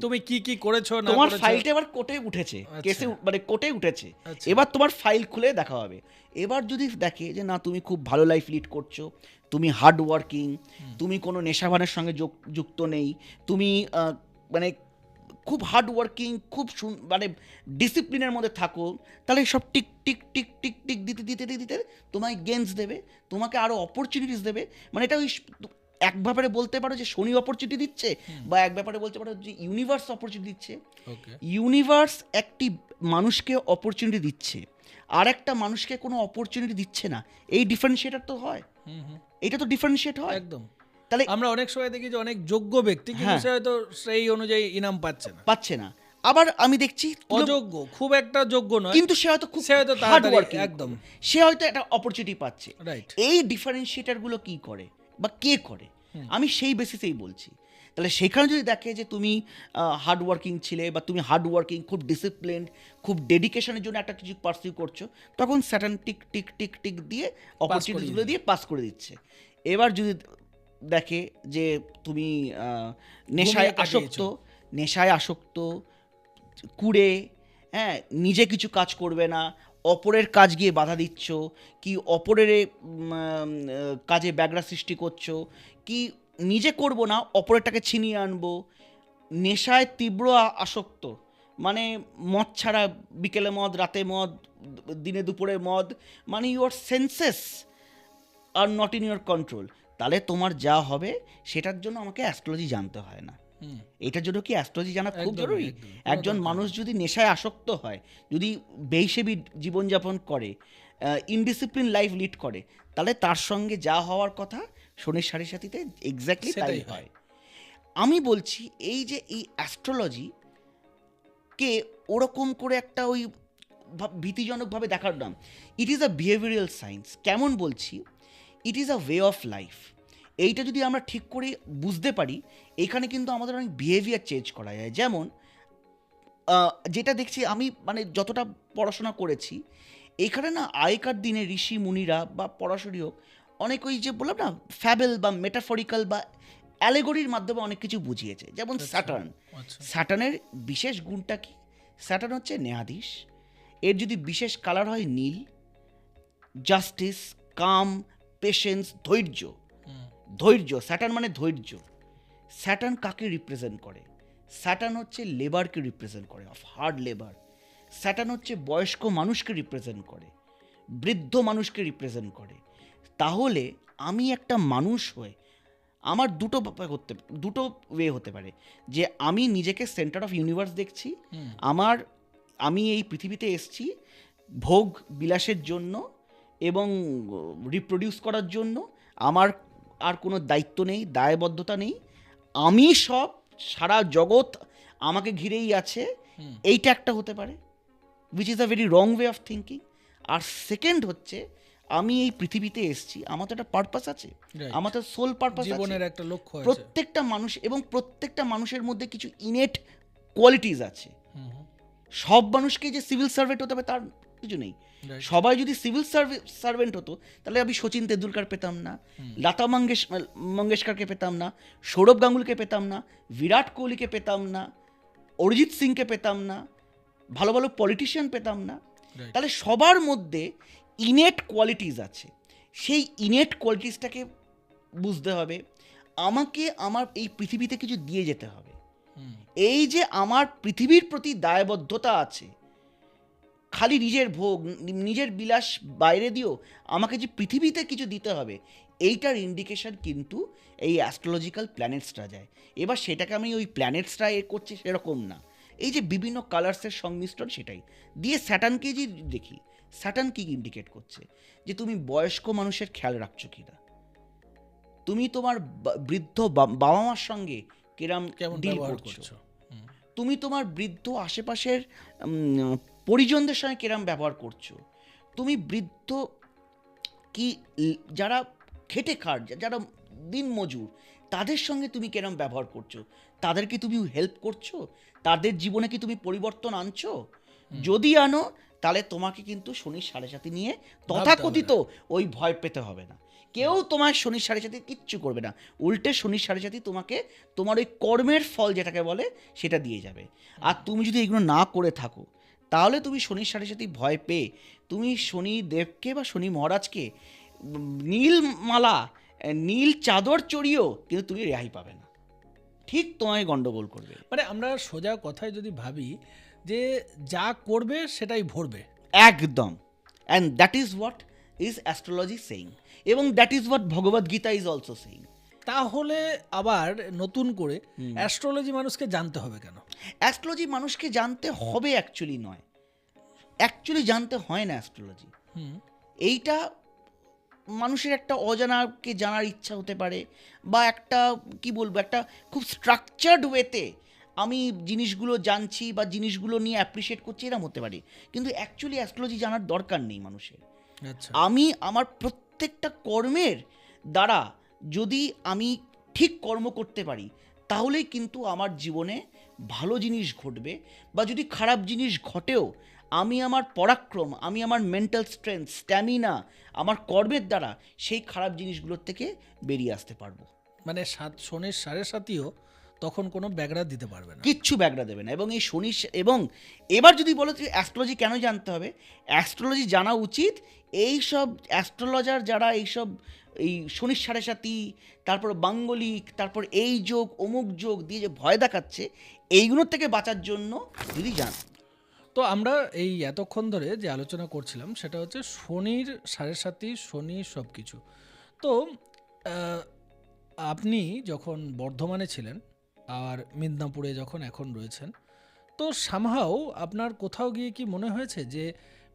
তুমি কি কি করেছো না তোমার করেছো, ফাইলটা এবার কোর্টে উঠেছে, কেসে মানে কোর্টে উঠেছে, এবার তোমার ফাইল খুলে দেখা হবে। এবার যদি দেখে যে না তুমি খুব ভালো লাইফ লিড করছো, তুমি হার্ড ওয়ার্কিং, তুমি কোনো নেশাভানের সঙ্গে যুক্ত নেই, তুমি মানে খুব হার্ড ওয়ার্কিং, খুব মানে ডিসিপ্লিনের মধ্যে থাকো, তাহলে সব tick tick tick tick tick দিতে দিতে দিতে তোমায় গেমস দেবে, তোমাকে আরও অপরচুনিটিস দেবে। মানে এটা ওই এক ব্যাপারে বলতে পারো যে শনি অপরচুনিটি দিচ্ছে, বা এক ব্যাপারে বলতে পারো যে ইউনিভার্স অপরচুনিটি দিচ্ছে। ইউনিভার্স একটি মানুষকে অপরচুনিটি দিচ্ছে, আর একটা মানুষকে কোনো অপরচুনিটি দিচ্ছে না, এই ডিফারেন্সিয়েটার তো হয়, এটা তো ডিফারেন্সিয়েট হয় একদম। তাহলে আমরা অনেক সময় দেখি যে অনেক যোগ্য ব্যক্তি কিন্তু সে হয়তো সেই অনুযায়ী ইনাম পাচ্ছে না। আবার আমি দেখছি অযোগ্য, খুব একটা যোগ্য নয়, কিন্তু সে হয়তো হার্ড তাড়াতাড়ি ওয়ার্কিং, একদম সে হয়তো একটা অপরচুনিটি পাচ্ছে। রাইট। এই ডিফারেন্সিয়েটারগুলো কি করে বা কে করে, আমি সেই বেসিসেই বলছি। তাহলে সেখানে যদি দেখে যে তুমি হার্ড ওয়ার্কিং ছিলে, বা তুমি হার্ড ওয়ার্কিং, খুব ডিসিপ্লিনড, খুব ডেডিকেশনের জন্য একটা কিছু পার্সিউ করছো, তখন Saturn tick tick tick tick দিয়ে অপরচুনিটিগুলো দিয়ে পাস করে দিচ্ছে। এবার যদি দেখে যে তুমি নেশায় আসক্ত, কুড়ে, হ্যাঁ, নিজে কিছু কাজ করবে না, অপরের কাজ গিয়ে বাধা দিচ্ছ, কি অপরের কাজে ব্যাঘাত সৃষ্টি করছো, কি নিজে করব না অপরেরটাকে ছিনিয়ে আনবো, নেশায় তীব্র আসক্ত, মানে মদ ছাড়া বিকেলে মদ, রাতে মদ, দিনে দুপুরে মদ, মানে your senses are not in your control, তাহলে তোমার যা হবে সেটার জন্য আমাকে অ্যাস্ট্রোলজি জানতে হয় না। এটার জন্য কি অ্যাস্ট্রোলজি জানা খুব জরুরি? একজন মানুষ যদি নেশায় আসক্ত হয়, যদি বেহিসেবি জীবনযাপন করে, ইনডিসিপ্লিন লাইফ লিড করে, তাহলে তার সঙ্গে যা হওয়ার কথা শনির সাড়ে সাথীতে এক্স্যাক্টলি তাই হয়। আমি বলছি এই যে এই অ্যাস্ট্রোলজিকে ওরকম করে একটা ওই ভীতিজনকভাবে দেখার নাম, it is a behavioural science. কেমন বলছি, it is a way of life. এইটা যদি আমরা ঠিক করে বুঝতে পারি, এখানে কিন্তু আমাদের অনেক বিহেভিয়ার চেঞ্জ করা যায়। যেমন যেটা দেখছি আমি, মানে যতটা পড়াশোনা করেছি, এখানে না আগেকার দিনে ঋষি মুনিরা বা পড়াশোনাই হোক, অনেক ওই যে বললাম না ফ্যাবেল বা মেটাফরিক্যাল বা অ্যালেগরির মাধ্যমে অনেক কিছু বুঝিয়েছে। যেমন স্যাটার্নের বিশেষ গুণটা কি? স্যাটার্ন হচ্ছে ন্যায়াধীশ, এর যদি বিশেষ কালার হয় নীল, জাস্টিস, কাম, পেশেন্স, ধৈর্য। স্যাটার্ন মানে ধৈর্য। স্যাটার্ন কাকে রিপ্রেজেন্ট করে? স্যাটার্ন হচ্ছে লেবারকে রিপ্রেজেন্ট করে, অফ হার্ড লেবার। স্যাটার্ন হচ্ছে বয়স্ক মানুষকে রিপ্রেজেন্ট করে, বৃদ্ধ মানুষকে রিপ্রেজেন্ট করে। তাহলে আমি একটা মানুষ হয়ে আমার দুটো ওয়ে হতে পারে, যে আমি নিজেকে সেন্টার অফ ইউনিভার্স দেখছি, আমি এই পৃথিবীতে এসেছি ভোগ বিলাসের জন্য এবং রিপ্রোডিউস করার জন্য, আমার আর কোনো দায়িত্ব নেই, দায়বদ্ধতা নেই, আমি সব, সারা জগৎ আমাকে ঘিরেই আছে, এইটা একটা হতে পারে, which is a very wrong way of thinking. আর সেকেন্ড হচ্ছে, আমি এই পৃথিবীতে এসেছি, আমার তো একটা পারপাস আছে, আমার তো সোল পারপাস আছে, জীবনের একটা লক্ষ্য আছে। প্রত্যেকটা মানুষ, এবং প্রত্যেকটা মানুষের মধ্যে কিছু ইনেট কোয়ালিটিস আছে। সব মানুষকে যে সিভিল সার্ভেন্ট হতে হবে তার কিছু নেই। সবাই যদি সিভিল সার্ভেন্ট হতো, তাহলে আমি সচিন তেন্ডুলকার পেতাম না, লতা মঙ্গেশকরকে পেতাম না, সৌরভ গাঙ্গুলিকে পেতাম না, বিরাট কোহলিকে পেতাম না, অরিজিৎ সিংকে পেতাম না, ভালো ভালো পলিটিশিয়ান পেতাম না। তাহলে সবার মধ্যে ইনেট কোয়ালিটিস আছে, সেই ইনেট কোয়ালিটিসটাকে বুঝতে হবে। আমাকে আমার এই পৃথিবীতে কিছু দিয়ে যেতে হবে। এই যে আমার পৃথিবীর প্রতি দায়বদ্ধতা আছে, খালি নিজের ভোগ, নিজের বিলাস বাইরে দিও, আমাকে যে পৃথিবীতে কিছু দিতে হবে, এইটার ইন্ডিকেশন কিন্তু এই অ্যাস্ট্রোলজিক্যাল প্ল্যানেটসরা যায়। এবার সেটাকে আমি ওই প্ল্যানেটসরা করছি সেরকম না, এই যে বিভিন্ন কালার্সের সংমিশ্রণ, সেটাই দিয়ে স্যাটার্নকে যে দেখি, স্যাটার্ন কি ইন্ডিকেট করছে, যে তুমি বয়স্ক মানুষের খেয়াল রাখছো কিনা, তুমি তোমার বৃদ্ধ বাবা মার সঙ্গে কেমন ডিল করছো, তুমি তোমার বৃদ্ধ আশেপাশের পরিজনদের সঙ্গে কিরম ব্যবহার করছো, তুমি বৃদ্ধ কি যারা খেটে খাট, যারা দিন মজুর, তাদের সঙ্গে তুমি কিরম ব্যবহার করছো, তাদেরকে তুমি হেল্প করছো, তাদের জীবনে কি তুমি পরিবর্তন আনছো? যদি আনো, তাহলে তোমাকে কিন্তু শনির সাড়ে সাথী নিয়ে তথাকথিত ওই ভয় পেতে হবে না। কেউ তোমার শনির সাড়ে সাথী কিচ্ছু করবে না, উল্টে শনির সাড়ে সাথী তোমাকে তোমার ওই কর্মের ফল যেটাকে বলে সেটা দিয়ে যাবে। আর তুমি যদি এগুলো না করে থাকো, তাহলে তুমি শনির সাড়ে সাথী ভয় পেয়ে তুমি শনি দেবকে বা শনি মহারাজকে নীল মালা, নীল চাদর চড়িয়েও কিন্তু তুমি রেহাই পাবে না। ঠিক তোমায় গন্ডগোল করবে। মানে আমরা সোজা কথায় যদি ভাবি যে যা করবে সেটাই ভরবে। একদম। And that is what is astrology saying, এবং that is what Bhagavad Gita is also saying. তাহলে আবার নতুন করে অ্যাস্ট্রোলজি মানুষকে জানতে হবে কেন? অ্যাস্ট্রোলজি মানুষকে জানতে হবে অ্যাকচুয়ালি নয়, অ্যাকচুয়ালি জানতে হয় না অ্যাস্ট্রোলজি। এইটা মানুষের একটা অজানাকে জানার ইচ্ছা হতে পারে, বা একটা কি বলবো, একটা খুব স্ট্রাকচার্ড ওয়েতে আমি জিনিসগুলো জানছি বা জিনিসগুলো নিয়ে অ্যাপ্রিসিয়েট করছি, এরকম হতে পারে। কিন্তু অ্যাকচুয়ালি অ্যাস্ট্রোলজি জানার দরকার নেই মানুষের। আচ্ছা, আমি আমার প্রত্যেকটা কর্মের দ্বারা যদি আমি ঠিক কর্ম করতে পারি, তাহলেই কিন্তু আমার জীবনে ভালো জিনিস ঘটবে। বা যদি খারাপ জিনিস ঘটেও আমি আমার পরাক্রম, আমি আমার মেন্টাল স্ট্রেংথ, স্ট্যামিনা, আমার কর্মের দ্বারা সেই খারাপ জিনিসগুলোর থেকে বেরিয়ে আসতে পারবো। মানে শনির 7.5ও তখন কোনো ব্যাগরা দিতে পারবে না, কিচ্ছু ব্যাগরা দেবে না। এবং এই শনি, এবং এবার যদি বলো যে অ্যাস্ট্রোলজি কেন জানতে হবে, অ্যাস্ট্রোলজি জানা উচিত এই সব অ্যাস্ট্রোলজার যারা এইসব এই শনির 7.5, তারপর বাঙ্গলিক, তারপর এই যোগ অমুক যোগ দিয়ে যে ভয় দেখাচ্ছে, এইগুলোর থেকে বাঁচার জন্য যদি জান। তো আমরা এই এতক্ষণ ধরে যে আলোচনা করছিলাম সেটা হচ্ছে শনির 7.5, শনি সব কিছু। তো আপনি যখন বর্ধমানে ছিলেন আর মিদনাপুরে যখন এখন রয়েছেন, তো সামহাও আপনার কোথাও গিয়ে কি মনে হয়েছে যে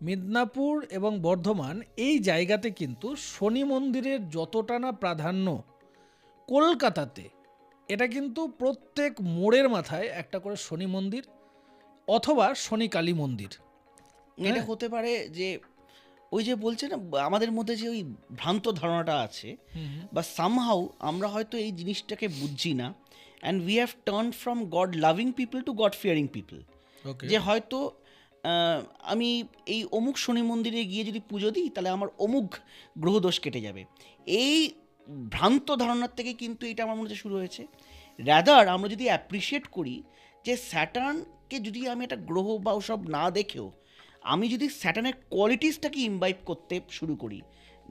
মিদনাপুর এবং বর্ধমান এই জায়গাতে কিন্তু শনি মন্দিরের যতটা না প্রাধান্য কলকাতাতে, এটা কিন্তু প্রত্যেক মোড়ের মাথায় একটা করে শনি মন্দির অথবা শনি কালী মন্দির। এটা হতে পারে যে ওই যে বলছে না, আমাদের মধ্যে যে ওই ভ্রান্ত ধারণাটা আছে, বা সামহাউ আমরা হয়তো এই জিনিসটাকে বুঝছি না, and we have turn from God loving people to God fearing people. Okay, যে হয়তো আমি এই অমুক শনি মন্দিরে গিয়ে যদি পুজো দিই তাহলে আমার অমুক গ্রহদোষ কেটে যাবে। এই ভ্রান্ত ধারণার থেকে কিন্তু এটা আমার মনে হচ্ছে শুরু হয়েছে। রাদার আমরা যদি অ্যাপ্রিসিয়েট করি যে স্যাটার্নকে যদি আমি একটা গ্রহ বা ওসব না দেখেও আমি যদি স্যাটার্নের কোয়ালিটিসটাকে ইমবাইব করতে শুরু করি,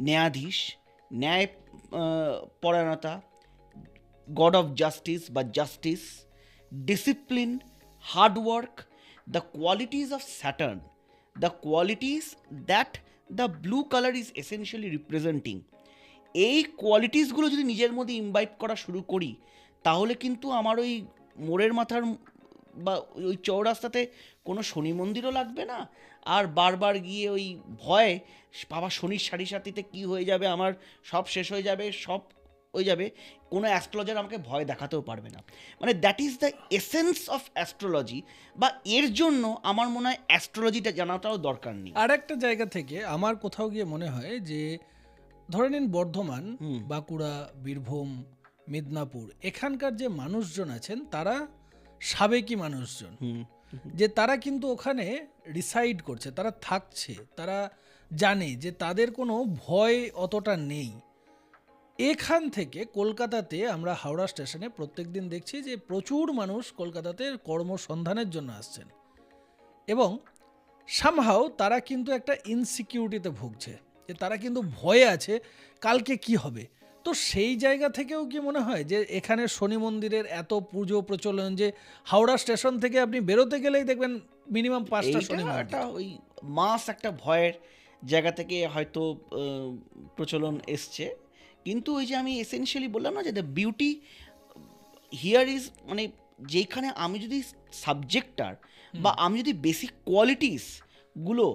ন্যায়াধীশ, ন্যায় পরায়ণতা, গড অফ জাস্টিস বা justice, discipline, hard work, the qualities of Saturn, the qualities that the blue color is essentially representing, এই কোয়ালিটিসগুলো যদি নিজের মধ্যে ইমবাইব করা শুরু করি, তাহলে কিন্তু আমার ওই মোড়ের মাথার বা ওই চৌরাস্তাতে কোনো শনি মন্দিরও লাগবে না। আর বারবার গিয়ে ওই ভয়, বাবা শনির 7.5 কী হয়ে যাবে, আমার সব শেষ হয়ে যাবে, সব হয়ে যাবে, কোনো অ্যাস্ট্রোলজার আমাকে ভয় দেখাতেও পারবে না। মানে that is the essence of astrology, বা এর জন্য আমার মনে হয় অ্যাস্ট্রোলজিটা জানাটাও দরকার নেই। আর একটা জায়গা থেকে আমার কোথাও গিয়ে মনে হয় যে ধরে নিন বর্ধমান, বাঁকুড়া, বীরভূম, মিদনাপুর, এখানকার যে মানুষজন আছেন তারা সাবেকি মানুষজন, যে তারা কিন্তু ওখানে রিসাইড করছে, তারা থাকছে, তারা জানে যে তাদের কোনো ভয় অতটা নেই। এখান থেকে কলকাতাতে আমরা হাওড়া স্টেশনে প্রত্যেকদিন দেখছি যে প্রচুর মানুষ কলকাতাতে কর্মসন্ধানের জন্য আসছেন, এবং সামহাও তারা কিন্তু একটা ইনসিকিউরিটিতে ভুগছে, যে তারা কিন্তু ভয়ে আছে কালকে কি হবে। তো সেই জায়গা থেকেও কি মনে হয় যে এখানে শনি মন্দিরের এত পুজো প্রচলন, যে হাওড়া স্টেশন থেকে আপনি বেরোতে গেলেই দেখবেন মিনিমাম 5টা শনি মন্দির। একটা ওই মাস একটা ভয়ের জায়গা থেকে হয়তো প্রচলন এসছে। কিন্তু ওই যে আমি এসেনশিয়ালি বললাম না যে দ্য বিউটি হিয়ার ইজ, মানে যেখানে আমি যদি সাবজেক্টটার বা আমি যদি বেসিক কোয়ালিটিসগুলো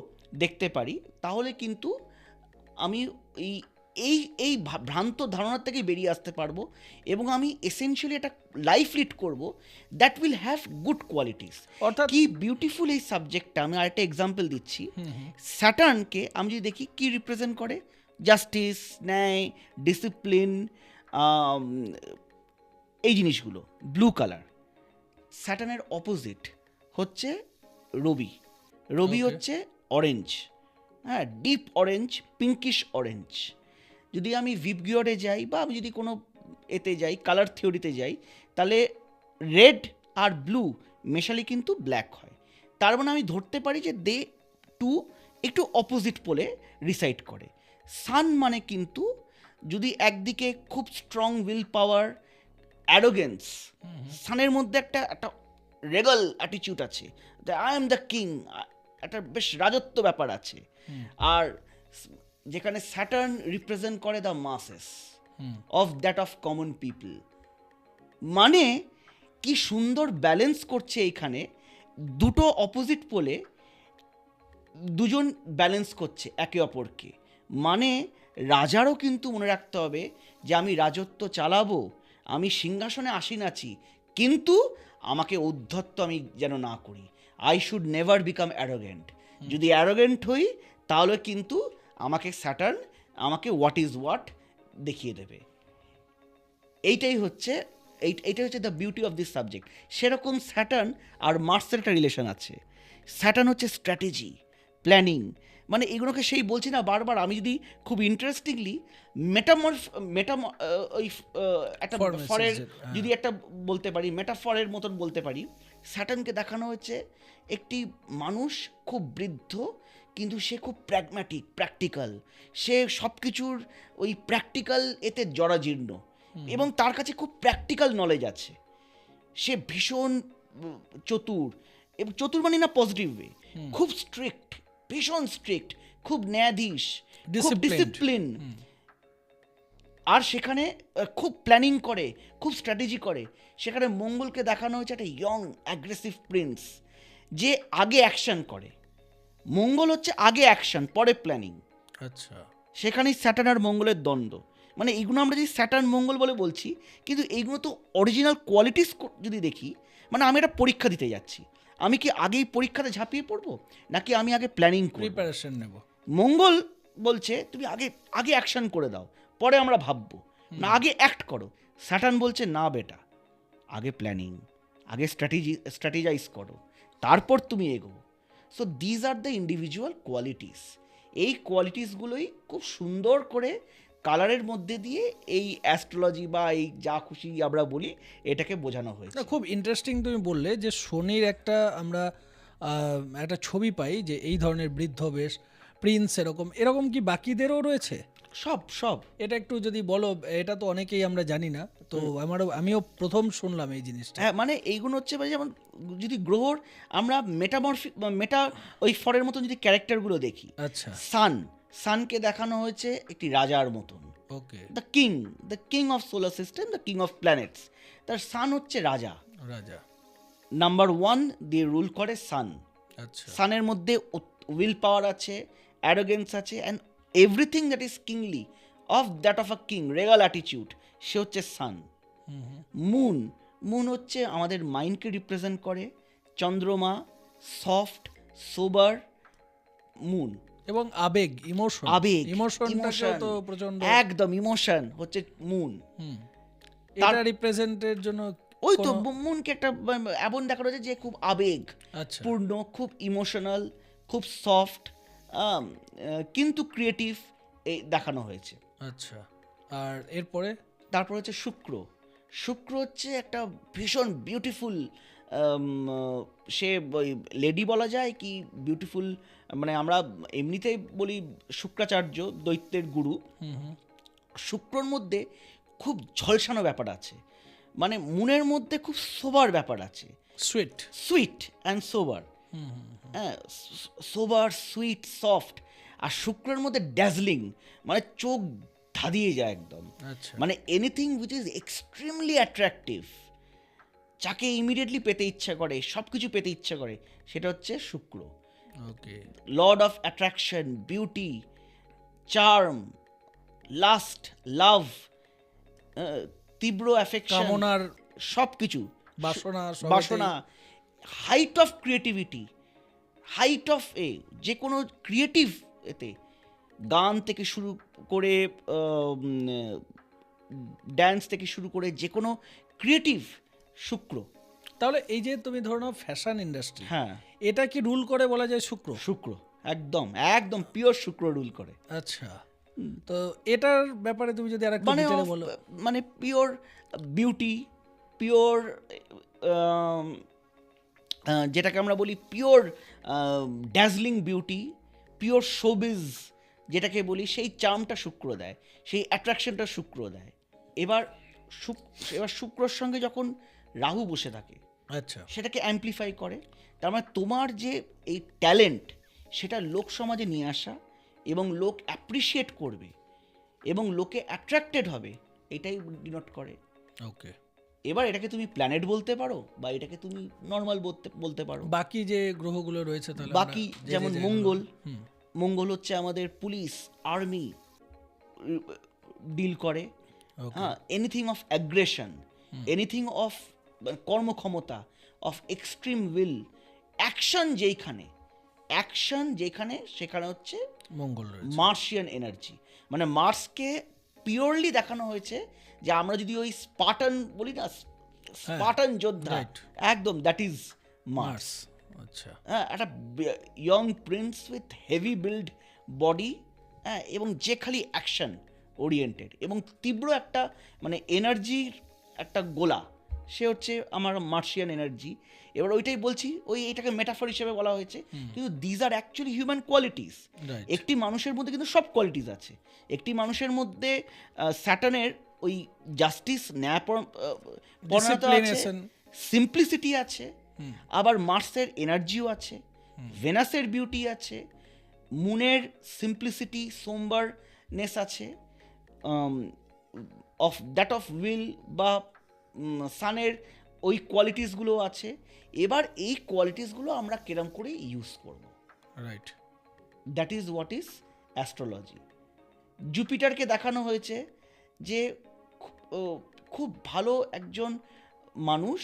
দেখতে পারি, তাহলে কিন্তু আমি এই এই এই ভ্রান্ত ধারণার থেকে বেরিয়ে আসতে পারবো, এবং আমি এসেনশিয়ালি একটা লাইফ লিড করবো that will have good qualities. অর্থাৎ কি বিউটিফুল এই সাবজেক্টটা। আমি আরেকটা এক্সাম্পল দিচ্ছি। স্যাটার্নকে আমি যদি দেখি কি রিপ্রেজেন্ট করে, জাস্টিস, ন্যায়, ডিসিপ্লিন, এই জিনিসগুলো, ব্লু কালার। স্যাটার্নের অপোজিট হচ্ছে রবি। রবি হচ্ছে অরেঞ্জ, হ্যাঁ, ডিপ অরেঞ্জ, পিঙ্কিশ অরেঞ্জ। যদি আমি ভিপগিয়রে যাই বা আমি যদি কোনো এতে যাই, কালার থিওরিতে যাই, তাহলে রেড আর ব্লু মেশালে কিন্তু ব্ল্যাক হয়। তার মানে আমি ধরতে পারি যে দে টু একটু অপোজিট পোলে রিসাইড করে। সান মানে কিন্তু যদি একদিকে খুব স্ট্রং উইল পাওয়ার, অ্যারোগেন্স, সানের মধ্যে একটা একটা রেগাল অ্যাটিটিউড আছে, আই এম দ্য কিং, একটা বেশ রাজত্ব ব্যাপার আছে। আর যেখানে স্যাটার্ন রিপ্রেজেন্ট করে the মাসেস of that of common people. মানে কি সুন্দর ব্যালেন্স করছে এইখানে, দুটো অপোজিট পোলে দুজন ব্যালেন্স করছে একে অপরকে। মানে রাজারও কিন্তু মনে রাখতে হবে যে আমি রাজত্ব চালাবো, আমি সিংহাসনে আসীন আছি, কিন্তু আমাকে উদ্ধত্ত আমি যেন না করি। I should never become arrogant. যদি অ্যারোগেন্ট হই তাহলে কিন্তু আমাকে স্যাটার্ন আমাকে হোয়াট ইজ হোয়াট দেখিয়ে দেবে। এইটাই হচ্ছে the beauty of this subject. সেরকম স্যাটার্ন আর মার্সের একটা রিলেশন আছে। স্যাটার্ন হচ্ছে স্ট্র্যাটেজি, প্ল্যানিং, মানে এগুলোকে সেই বলছি না বারবার, আমি যদি খুব ইন্টারেস্টিংলি একটা ফরের যদি একটা বলতে পারি, মেটাফরের মতন বলতে পারি, স্যাটার্নকে দেখানো হয়েছে একটি মানুষ খুব বৃদ্ধ, কিন্তু সে খুব প্র্যাগম্যাটিক, প্র্যাকটিক্যাল, সে সব কিছুর ওই প্র্যাকটিক্যাল এতে জরাজীর্ণ, এবং তার কাছে খুব প্র্যাকটিক্যাল নলেজ আছে। সে ভীষণ চতুর, এবং চতুর মানে না পজিটিভ ওয়ে, খুব স্ট্রিক্ট, ভীষণ স্ট্রিক্ট, খুব ন্যায়াধীশ, খুব ডিসিপ্লিন, আর সেখানে খুব প্ল্যানিং করে, খুব স্ট্র্যাটেজি করে। সেখানে মঙ্গলকে দেখানো হয়েছে একটা ইয়ং অ্যাগ্রেসিভ প্রিন্স, যে আগে অ্যাকশন করে। মঙ্গল হচ্ছে আগে অ্যাকশন পরে প্ল্যানিং। আচ্ছা, সেখানেই স্যাটার্ন আর মঙ্গলের দ্বন্দ্ব। মানে এইগুলো আমরা যদি স্যাটার্ন মঙ্গল বলে বলছি, কিন্তু এইগুলো তো অরিজিনাল কোয়ালিটিস যদি দেখি, মানে আমি একটা পরীক্ষা দিতে যাচ্ছি, আমি কি আগেই পরীক্ষাতে ঝাঁপিয়ে পড়বো, নাকি আমি আগে প্ল্যানিং প্রিপারেশন নেব? মঙ্গল বলছে তুমি আগে অ্যাকশন করে দাও, পরে আমরা ভাববো, না আগে অ্যাক্ট করো। স্যাটার্ন বলছে না বেটা, আগে প্ল্যানিং, আগে স্ট্র্যাটেজাইজ করো, তারপর তুমি এগোবো। So these are the individual qualities. এই কোয়ালিটিসগুলোই খুব সুন্দর করে কালারের মধ্যে দিয়ে এই অ্যাস্ট্রোলজি বা এই যা খুশি আমরা বলি এটাকে বোঝানো হয়েছে। খুব ইন্টারেস্টিং তুমি বললে যে শনির একটা আমরা একটা ছবি পাই যে এই ধরনের বৃদ্ধ বেশ, প্রিন্স, এরকম কি বাকিদেরও রয়েছে? সব এটা একটু যদি বলো, এটা তো অনেকেই আমরা জানি না, তো আমিও প্রথম শুনলাম এই জিনিসটা। হ্যাঁ, মানে এইগুলো হচ্ছে যেমন যদি গ্রহর আমরা ওই ফরের মতন যদি ক্যারেক্টারগুলো দেখি, আচ্ছা, সানকে দেখানো হয়েছে একটি রাজার মতন, okay, the king of solar system, the king of planets. তার সান হচ্ছে রাজা, নাম্বার 1 দিয়ে রুল করে সান। আচ্ছা, সানের মধ্যে উইল পাওয়ার আছে, অ্যারোগেন্স আছে, and everything that is kingly of that of a king, regal attitude, সে হচ্ছে সান। মুন হচ্ছে আমাদের মাইন্ডকে রিপ্রেজেন্ট করে, চন্দ্রমা, সফট, সোবার, মুন, এবং আবেগ, ইমোশন তো প্রচন্ড, একদম ইমোশন হচ্ছে মুন। এটা রিপ্রেজেন্টের জন্য ওই তো মুনকে একটা এমন দেখানো হয়েছে যে খুব আবেগ পূর্ণ, খুব ইমোশনাল, খুব সফট, কিন্তু ক্রিয়েটিভ, এই দেখানো হয়েছে। আচ্ছা, আর তারপর হচ্ছে শুক্র হচ্ছে একটা ভীষণ বিউটিফুল, সে লেডি বলা যায় কি বিউটিফুল, মানে আমরা এমনিতেই বলি শুক্রাচার্য, দৈত্যের গুরু। শুক্রর মধ্যে খুব ঝলসানো ব্যাপার আছে, মানে মুনের মধ্যে খুব সোবার ব্যাপার আছে, সুইট অ্যান্ড সোবার, হ্যাঁ, সোবার, সুইট, সফট। আর শুক্রের মধ্যে ড্যাজলিং, মানে চোখ ধাঁধিয়ে যায় একদম, মানে anything which is extremely attractive, যাকে ইমিডিয়েটলি পেতে ইচ্ছা করে, সব কিছু পেতে ইচ্ছা করে, সেটা হচ্ছে Shukra. Lord of attraction, beauty, charm, lust, love, তীব্র অ্যাফেকশন, কামনার সব কিছু, বাসনা, height of creativity, height of যে কোনো ক্রিয়েটিভ এতে, গান থেকে শুরু করে ড্যান্স থেকে শুরু করে যে কোনো ক্রিয়েটিভ, শুক্র। তাহলে এই যে তুমি ধরো না ফ্যাশন ইন্ডাস্ট্রি, হ্যাঁ, এটা কি রুল করে বলা যায় শুক্র একদম পিওর শুক্র রুল করে। আচ্ছা, তো এটার ব্যাপারে তুমি যদি আরেকটু ডিটেইলে বলো। মানে পিওর বিউটি, পিওর যেটাকে আমরা বলি pure dazzling beauty, pure showbiz যেটাকে বলি, সেই চার্মটা শুক্র দেয়, সেই অ্যাট্রাকশনটা শুক্র দেয়। এবার এবার শুক্রর সঙ্গে যখন রাহু বসে থাকে আচ্ছা, সেটাকে অ্যাম্প্লিফাই করে। তার মানে তোমার যে এই ট্যালেন্ট সেটা লোক সমাজে নিয়ে আসা এবং লোক অ্যাপ্রিসিয়েট করবে এবং লোকে অ্যাট্রাক্টেড হবে, এটাই ডিনোট করে। ওকে। এবার এটাকে তুমি প্ল্যানেট বলতে পারো বা এটাকে তুমি নর্মাল বলতে পারো। বাকি যে গ্রহগুলো রয়েছে তাহলে বাকি যেমন মঙ্গল, মঙ্গল হচ্ছে আমাদের পুলিশ আর্মি ডিল করে। হ্যাঁ, anything of aggression, anything of কর্মক্ষমতা, অফ এক্সট্রিম উইল, অ্যাকশন যেখানে সেখানে হচ্ছে মঙ্গল রয়েছে। Martian energy. মানে মার্সকে পিওরলি দেখানো হয়েছে যে আমরা যদি ওই স্পার্টান বলি না, স্পার্টান যোদ্ধা, একদম দ্যাট ইজ মার্স। আচ্ছা, হ্যাঁ, একটা young Prince with heavy build body, হ্যাঁ, এবং যে খালি অ্যাকশন ওরিয়েন্টেড এবং তীব্র একটা মানে এনার্জির একটা গোলা, সে হচ্ছে আমার মার্শিয়ান এনার্জি। এবার ওইটাই বলছি, এটাকে মেটাফর হিসেবে বলা হয়েছে, কিন্তু these are actually human qualities. একটি মানুষের মধ্যে কিন্তু সব কোয়ালিটিস আছে। একটি মানুষের মধ্যে স্যাটার্নের ওই জাস্টিস, ন্যায়পরণতা আছে, সিম্পলিসিটি আছে, আবার মার্সের এনার্জিও আছে, ভেনাসের বিউটি আছে, মুনের সিম্পলিসিটি, সোমবারনেস আছে, অফ দ্যাট অফ উইল বা সানের ওই কোয়ালিটিসগুলো আছে। এবার এই কোয়ালিটিসগুলো আমরা কেরম করে ইউজ করব, right, that is what is astrology. জুপিটারকে দেখানো হয়েছে যে খুব ভালো একজন মানুষ,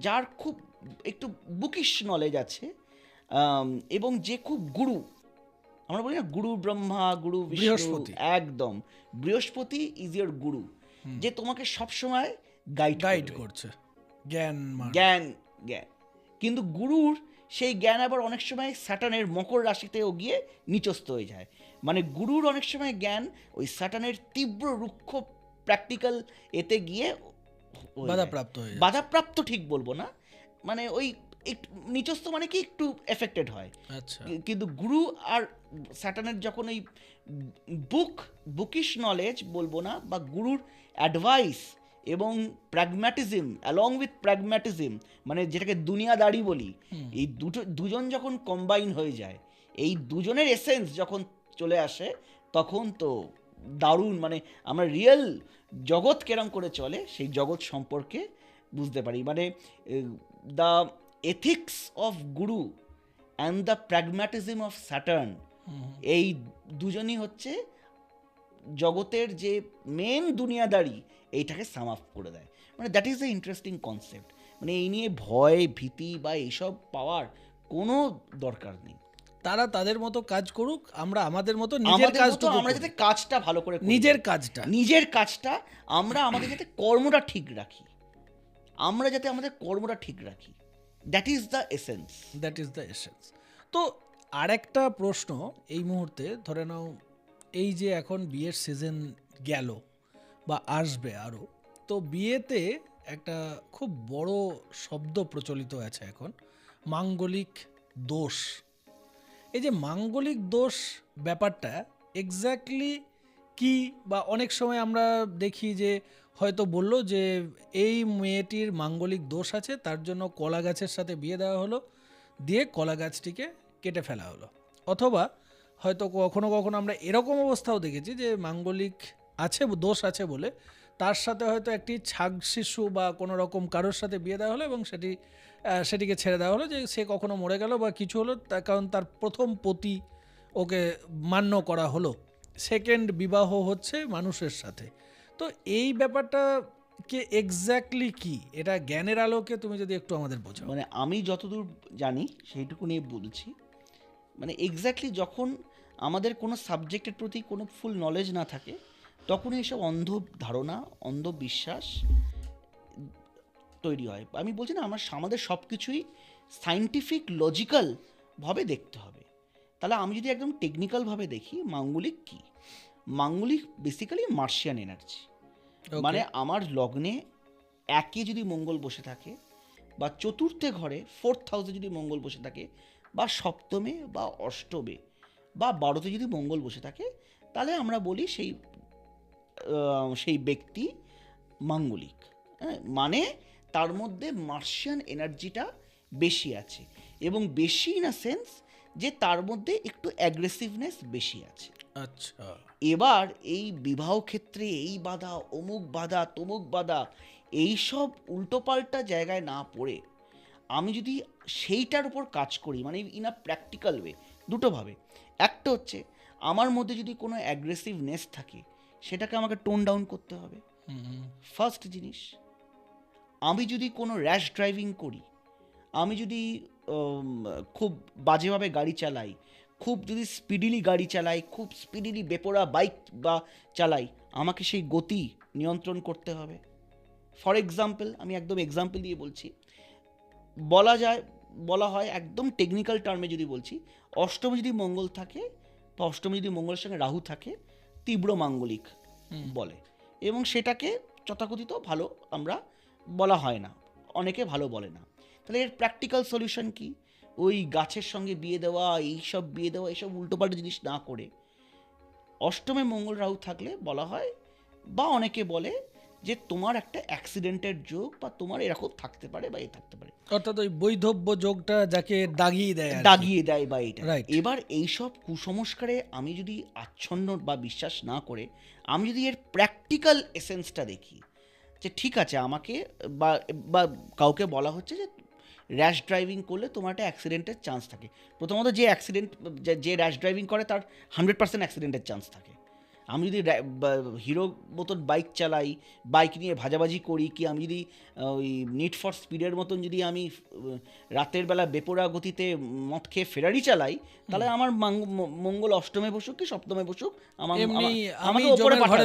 যার খুব একটু বুকিশ নলেজ আছে, এবং যে খুব গুরু, আমরা বলি না গুরু ব্রহ্মা গুরু বিষ্ণু, একদম বৃহস্পতি ইজ ইয়োর গুরু, যে তোমাকে সবসময় গাইড করছে, জ্ঞান। কিন্তু গুরুর সেই জ্ঞান আবার অনেক সময় স্যাটার্নের মকর রাশিতেও গিয়ে নিচস্থ হয়ে যায়। মানে গুরুর অনেক সময় জ্ঞান ওই স্যাটার্নের তীব্র রুক্ষ প্র্যাকটিক্যাল এতে গিয়ে বাধাপ্রাপ্ত ঠিক বলবো না, মানে ওই একটু নিচস্থ, মানে কি একটু এফেক্টেড হয়। আচ্ছা, কিন্তু গুরু আর স্যাটার্নের যখন ওই বুকিশ নলেজ বলবো না, বা গুরুর অ্যাডভাইস এবং প্র্যাগম্যাটিজম, অ্যালং উইথ প্র্যাগম্যাটিজম, মানে যেটাকে দুনিয়াদারি বলি, এই দুজন যখন কম্বাইন হয়ে যায়, এই দুজনের এসেন্স যখন চলে আসে, তখন তো দারুণ, মানে আমরা রিয়েল জগৎ কেরম করে চলে সেই জগৎ সম্পর্কে বুঝতে পারি। মানে the ethics of Guru and the pragmatism of Saturn, এই দুজনই হচ্ছে জগতের যে মেন দুনিয়াদারি, এইটাকে সাম আপ করে দেয়। মানে that is a interesting concept. মানে এই নিয়ে ভয় ভীতি বা এইসব পাওয়ার কোনো দরকার নেই। তারা তাদের মতো কাজ করুক, আমরা আমাদের মতো আমরা যাতে কাজটা ভালো করে, নিজের কাজটা আমরা আমাদের যাতে কর্মটা ঠিক রাখি, দ্যাট ইজ দ্য এসেন্স। তো আরেকটা প্রশ্ন এই মুহূর্তে, ধরে নাও এই যে এখন বিয়ের সিজন গেল বা আসবে আরও, তো বিয়েতে একটা খুব বড় শব্দ প্রচলিত আছে এখন, মাঙ্গলিক দোষ। এই যে মাঙ্গলিক দোষ ব্যাপারটা এক্স্যাক্টলি কি, বা অনেক সময় আমরা দেখি যে হয়তো বললো যে এই মেয়েটির মাঙ্গলিক দোষ আছে, তার জন্য কলা গাছের সাথে বিয়ে দেওয়া হলো, দিয়ে কলা গাছটিকে কেটে ফেলা হলো। অথবা হয়তো কখনো কখনো আমরা এরকম অবস্থাও দেখেছি যে মাঙ্গলিক দোষ আছে বলে তার সাথে হয়তো একটি ছাগ শিশু বা কোনো রকম কারোর সাথে বিয়ে দেওয়া হলো এবং সেটিকে ছেড়ে দেওয়া হলো যে সে কখনো মরে গেল বা কিছু হলো, কারণ তার প্রথম পতি ওকে মান্য করা হলো, সেকেন্ড বিবাহ হচ্ছে মানুষের সাথে। তো এই ব্যাপারটা কে এক্স্যাক্টলি কি, এটা জ্ঞানের আলোকে তুমি যদি একটু আমাদের বোঝাও। মানে আমি যতদূর জানি সেইটুকু নিয়ে বলছি। মানে এক্স্যাক্টলি যখন আমাদের কোনো সাবজেক্টের প্রতি কোনো ফুল নলেজ না থাকে, তখন এইসব অন্ধ ধারণা, অন্ধবিশ্বাস তৈরি হয়। আমি বলছি না, আমাদের সব কিছুই সায়েন্টিফিক লজিক্যালভাবে দেখতে হবে। তাহলে আমি যদি একদম টেকনিক্যালভাবে দেখি, মাঙ্গলিক কি? মাঙ্গলিক বেসিক্যালি মার্শিয়ান এনার্জি। মানে আমার লগ্নে একে যদি মঙ্গল বসে থাকে, বা চতুর্থে ঘরে 4th হাউসে যদি মঙ্গল বসে থাকে, বা সপ্তমে বা অষ্টমে বা 12তে যদি মঙ্গল বসে থাকে, তাহলে আমরা বলি সেই ব্যক্তি মাঙ্গলিক, হ্যাঁ, মানে তার মধ্যে মার্শিয়ান এনার্জিটা বেশি আছে, এবং বেশি ইন আ সেন্স যে তার মধ্যে একটু অ্যাগ্রেসিভনেস বেশি আছে। আচ্ছা, এবার এই বিবাহ ক্ষেত্রে এই বাধা, অমুক বাধা, তমুক বাধা, এইসব উল্টোপাল্টা জায়গায় না পড়ে আমি যদি সেইটার উপর কাজ করি, মানে ইন আ প্র্যাকটিক্যাল ওয়ে, দুটোভাবে। একটা হচ্ছে আমার মধ্যে যদি কোনো অ্যাগ্রেসিভনেস থাকে সেটাকে আমাকে টোন ডাউন করতে হবে, ফার্স্ট জিনিস। আমি যদি কোনো র্যাশ ড্রাইভিং করি, আমি যদি খুব বাজেভাবে গাড়ি চালাই, খুব যদি স্পিডিলি গাড়ি চালাই, খুব স্পিডিলি বেপরা বাইক বা চালাই, আমাকে সেই গতি নিয়ন্ত্রণ করতে হবে। ফর এক্সাম্পল, আমি একদম এক্সাম্পল দিয়ে বলছি, বলা হয় একদম টেকনিক্যাল টার্মে যদি বলছি, অষ্টমে যদি মঙ্গল থাকে বা অষ্টমে যদি মঙ্গলের সঙ্গে রাহু থাকে, তীব্র মাঙ্গলিক বলে, এবং সেটাকে তথাকথিত ভালো আমরা বলা হয় না, অনেকে ভালো বলে না। তাহলে এর প্র্যাকটিক্যাল সলিউশন কি? ওই গাছের সঙ্গে বিয়ে দেওয়া, এইসব উল্টোপাল্টা জিনিস না করে, অষ্টমে মঙ্গল রাহু থাকলে বলা হয় বা অনেকে বলে যে তোমার একটা অ্যাক্সিডেন্টের যোগ বা তোমার এরকম থাকতে পারে বা থাকতে পারে, অর্থাৎ ওই বৈধব্য যোগটা যাকে দাগিয়ে দেয় বা এটা। Right. এবার এইসব কুসংস্কারে আমি যদি আচ্ছন্ন বা বিশ্বাস না করে আমি যদি এর প্র্যাকটিক্যাল এসেন্সটা দেখি, যে ঠিক আছে আমাকে বা কাউকে বলা হচ্ছে যে র্যাশ ড্রাইভিং করলে তোমার একটা অ্যাক্সিডেন্টের চান্স থাকে। প্রথমত যে র্যাশ ড্রাইভিং করে তার 100% অ্যাক্সিডেন্টের চান্স থাকে। আমি যদি হিরো মতন বাইক চালাই, বাইক নিয়ে ভাজাভাজি করি, কি আমি যদি ওই নিড ফর স্পিডের মতন যদি আমি রাতের বেলা বেপরা গতিতে মদ খেয়ে ফেরারি চালাই, তাহলে আমার মঙ্গল অষ্টমে বসুক কি সপ্তমে বসুক, আমাকে ওপরে পাঠাবে,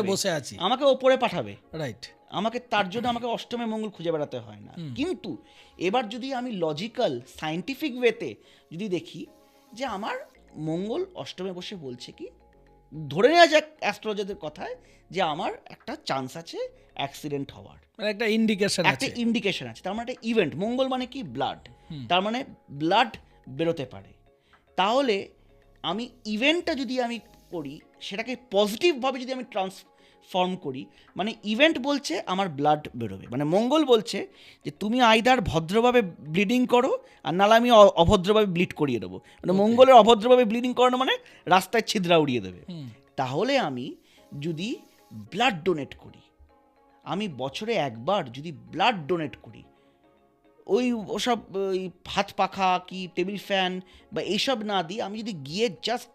আমাকে ওপরে পাঠাবে, রাইট। আমাকে তার জন্য আমাকে অষ্টমে মঙ্গল খুঁজে বেড়াতে হয় না। কিন্তু এবার যদি আমি লজিক্যাল সায়েন্টিফিক ওয়েতে যদি দেখি যে আমার মঙ্গল অষ্টমে বসে বলছে কি, ধরে নেওয়া যাক অ্যাস্ট্রোলজারদের কথায় যে আমার একটা চান্স আছে অ্যাক্সিডেন্ট হওয়ার, মানে একটা ইন্ডিকেশন আছে, তার মানে একটা ইভেন্ট। মঙ্গল মানে কি? ব্লাড, তার মানে ব্লাড বেরোতে পারে। তাহলে আমি ইভেন্টটা যদি আমি করি, সেটাকে পজিটিভভাবে যদি আমি ট্রান্সফর্ম করি, মানে ইভেন্ট বলছে আমার ব্লাড বেরোবে, মানে মঙ্গল বলছে যে তুমি আইদার ভদ্রভাবে ব্লিডিং করো, আর নাহলে আমি অভদ্রভাবে ব্লিড করিয়ে দেবো। মানে মঙ্গলের অভদ্রভাবে ব্লিডিং করানো মানে রাস্তায় ছিদ্রা উড়িয়ে দেবে। তাহলে আমি যদি ব্লাড ডোনেট করি, আমি বছরে একবার যদি ব্লাড ডোনেট করি, ওসব ওই হাত পাখা কি টেবিল ফ্যান বা এইসব না দিয়ে আমি যদি গিয়ে জাস্ট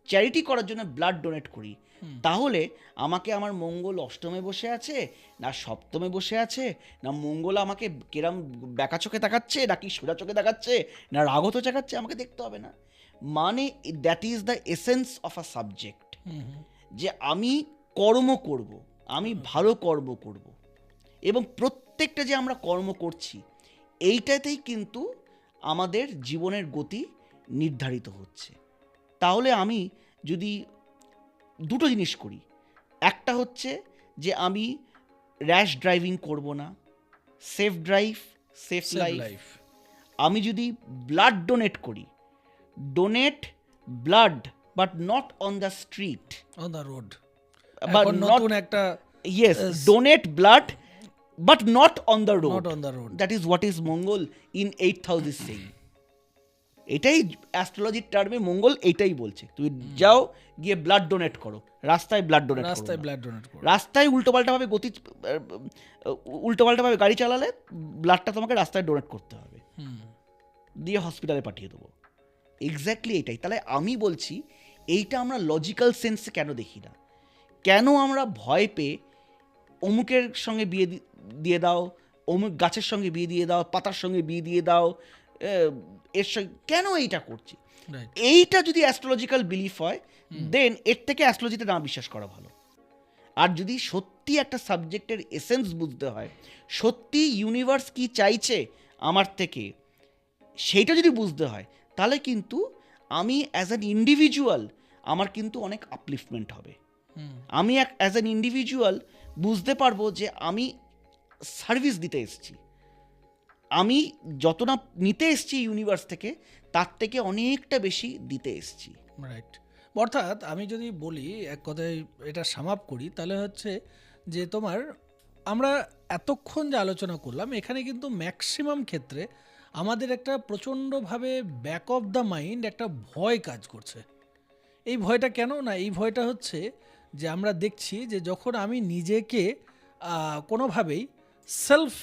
চ্যারিটি করার জন্য ব্লাড ডোনেট করি, তাহলে আমাকে আমার মঙ্গল অষ্টমে বসে আছে না সপ্তমে বসে আছে, না মঙ্গল আমাকে কেরম ব্যাকা চোখে তাকাচ্ছে নাকি সোজা চোখে তাকাচ্ছে না রাগত চাকাচ্ছে, আমাকে দেখতে হবে না। মানে that is the essence of a subject, যে আমি কর্ম করব, আমি ভালো কর্ম করব, এবং প্রত্যেকটা যে আমরা কর্ম করছি এইটাতেই কিন্তু আমাদের জীবনের গতি নির্ধারিত হচ্ছে। তাহলে আমি যদি দুটো জিনিস করি, একটা হচ্ছে যে আমি র্যাশ ড্রাইভিং করব না, সেফ ড্রাইভ, সেফ লাইফ। আমি যদি ব্লাড ডোনেট করি, donate blood but not on the street, on the road, but নতুন একটা donate blood but not on the road. That is what is Mongol in 8th house is saying. এটাই অ্যাস্ট্রোলজির টার্মে মঙ্গল এইটাই বলছে, তুমি যাও গিয়ে ব্লাড ডোনেট করো, রাস্তায় ব্লাড ডোনেট করো, রাস্তায় উল্টোপাল্টাভাবে গাড়ি চালালে ব্লাডটা তোমাকে রাস্তায় ডোনেট করতে হবে, দিয়ে হসপিটালে পাঠিয়ে দেবো। এক্স্যাক্টলি এটাই। তাহলে আমি বলছি এইটা আমরা লজিক্যাল সেন্সে কেন দেখি না, কেন আমরা ভয় পেয়ে অমুকের সঙ্গে বিয়ে দিয়ে দাও, অমুক গাছের সঙ্গে বিয়ে দিয়ে দাও, পাতার সঙ্গে বিয়ে দিয়ে দাও, এর সঙ্গে কেন এইটা করছি? এইটা যদি অ্যাস্ট্রোলজিক্যাল বিলিফ হয়, দেন এর থেকে অ্যাস্ট্রোলজিতে না বিশ্বাস করা ভালো। আর যদি সত্যি একটা সাবজেক্টের এসেন্স বুঝতে হয়, সত্যি ইউনিভার্স কি চাইছে আমার থেকে, সেইটা যদি বুঝতে হয়, তাহলে কিন্তু আমি অ্যাজ অ্যান ইন্ডিভিজুয়াল আমার কিন্তু অনেক আপলিফটমেন্ট হবে। আমি অ্যাজ অ্যান ইন্ডিভিজুয়াল বুঝতে পারবো যে আমি সার্ভিস দিতে এসেছি, আমি যত না নিতে এসেছি ইউনিভার্স থেকে, তার থেকে অনেকটা বেশি দিতে এসেছি। রাইট। অর্থাৎ আমি যদি বলি, এক কথায় এটা সাম আপ করি, তাহলে হচ্ছে যে তোমার আমরা এতক্ষণ যে আলোচনা করলাম এখানে কিন্তু ম্যাক্সিমাম ক্ষেত্রে আমাদের একটা প্রচণ্ডভাবে ব্যাক অফ দ্য মাইন্ড একটা ভয় কাজ করছে। এই ভয়টা কেন না, এই ভয়টা হচ্ছে যে আমরা দেখছি যে যখন আমি নিজেকে কোনোভাবেই সেলফ,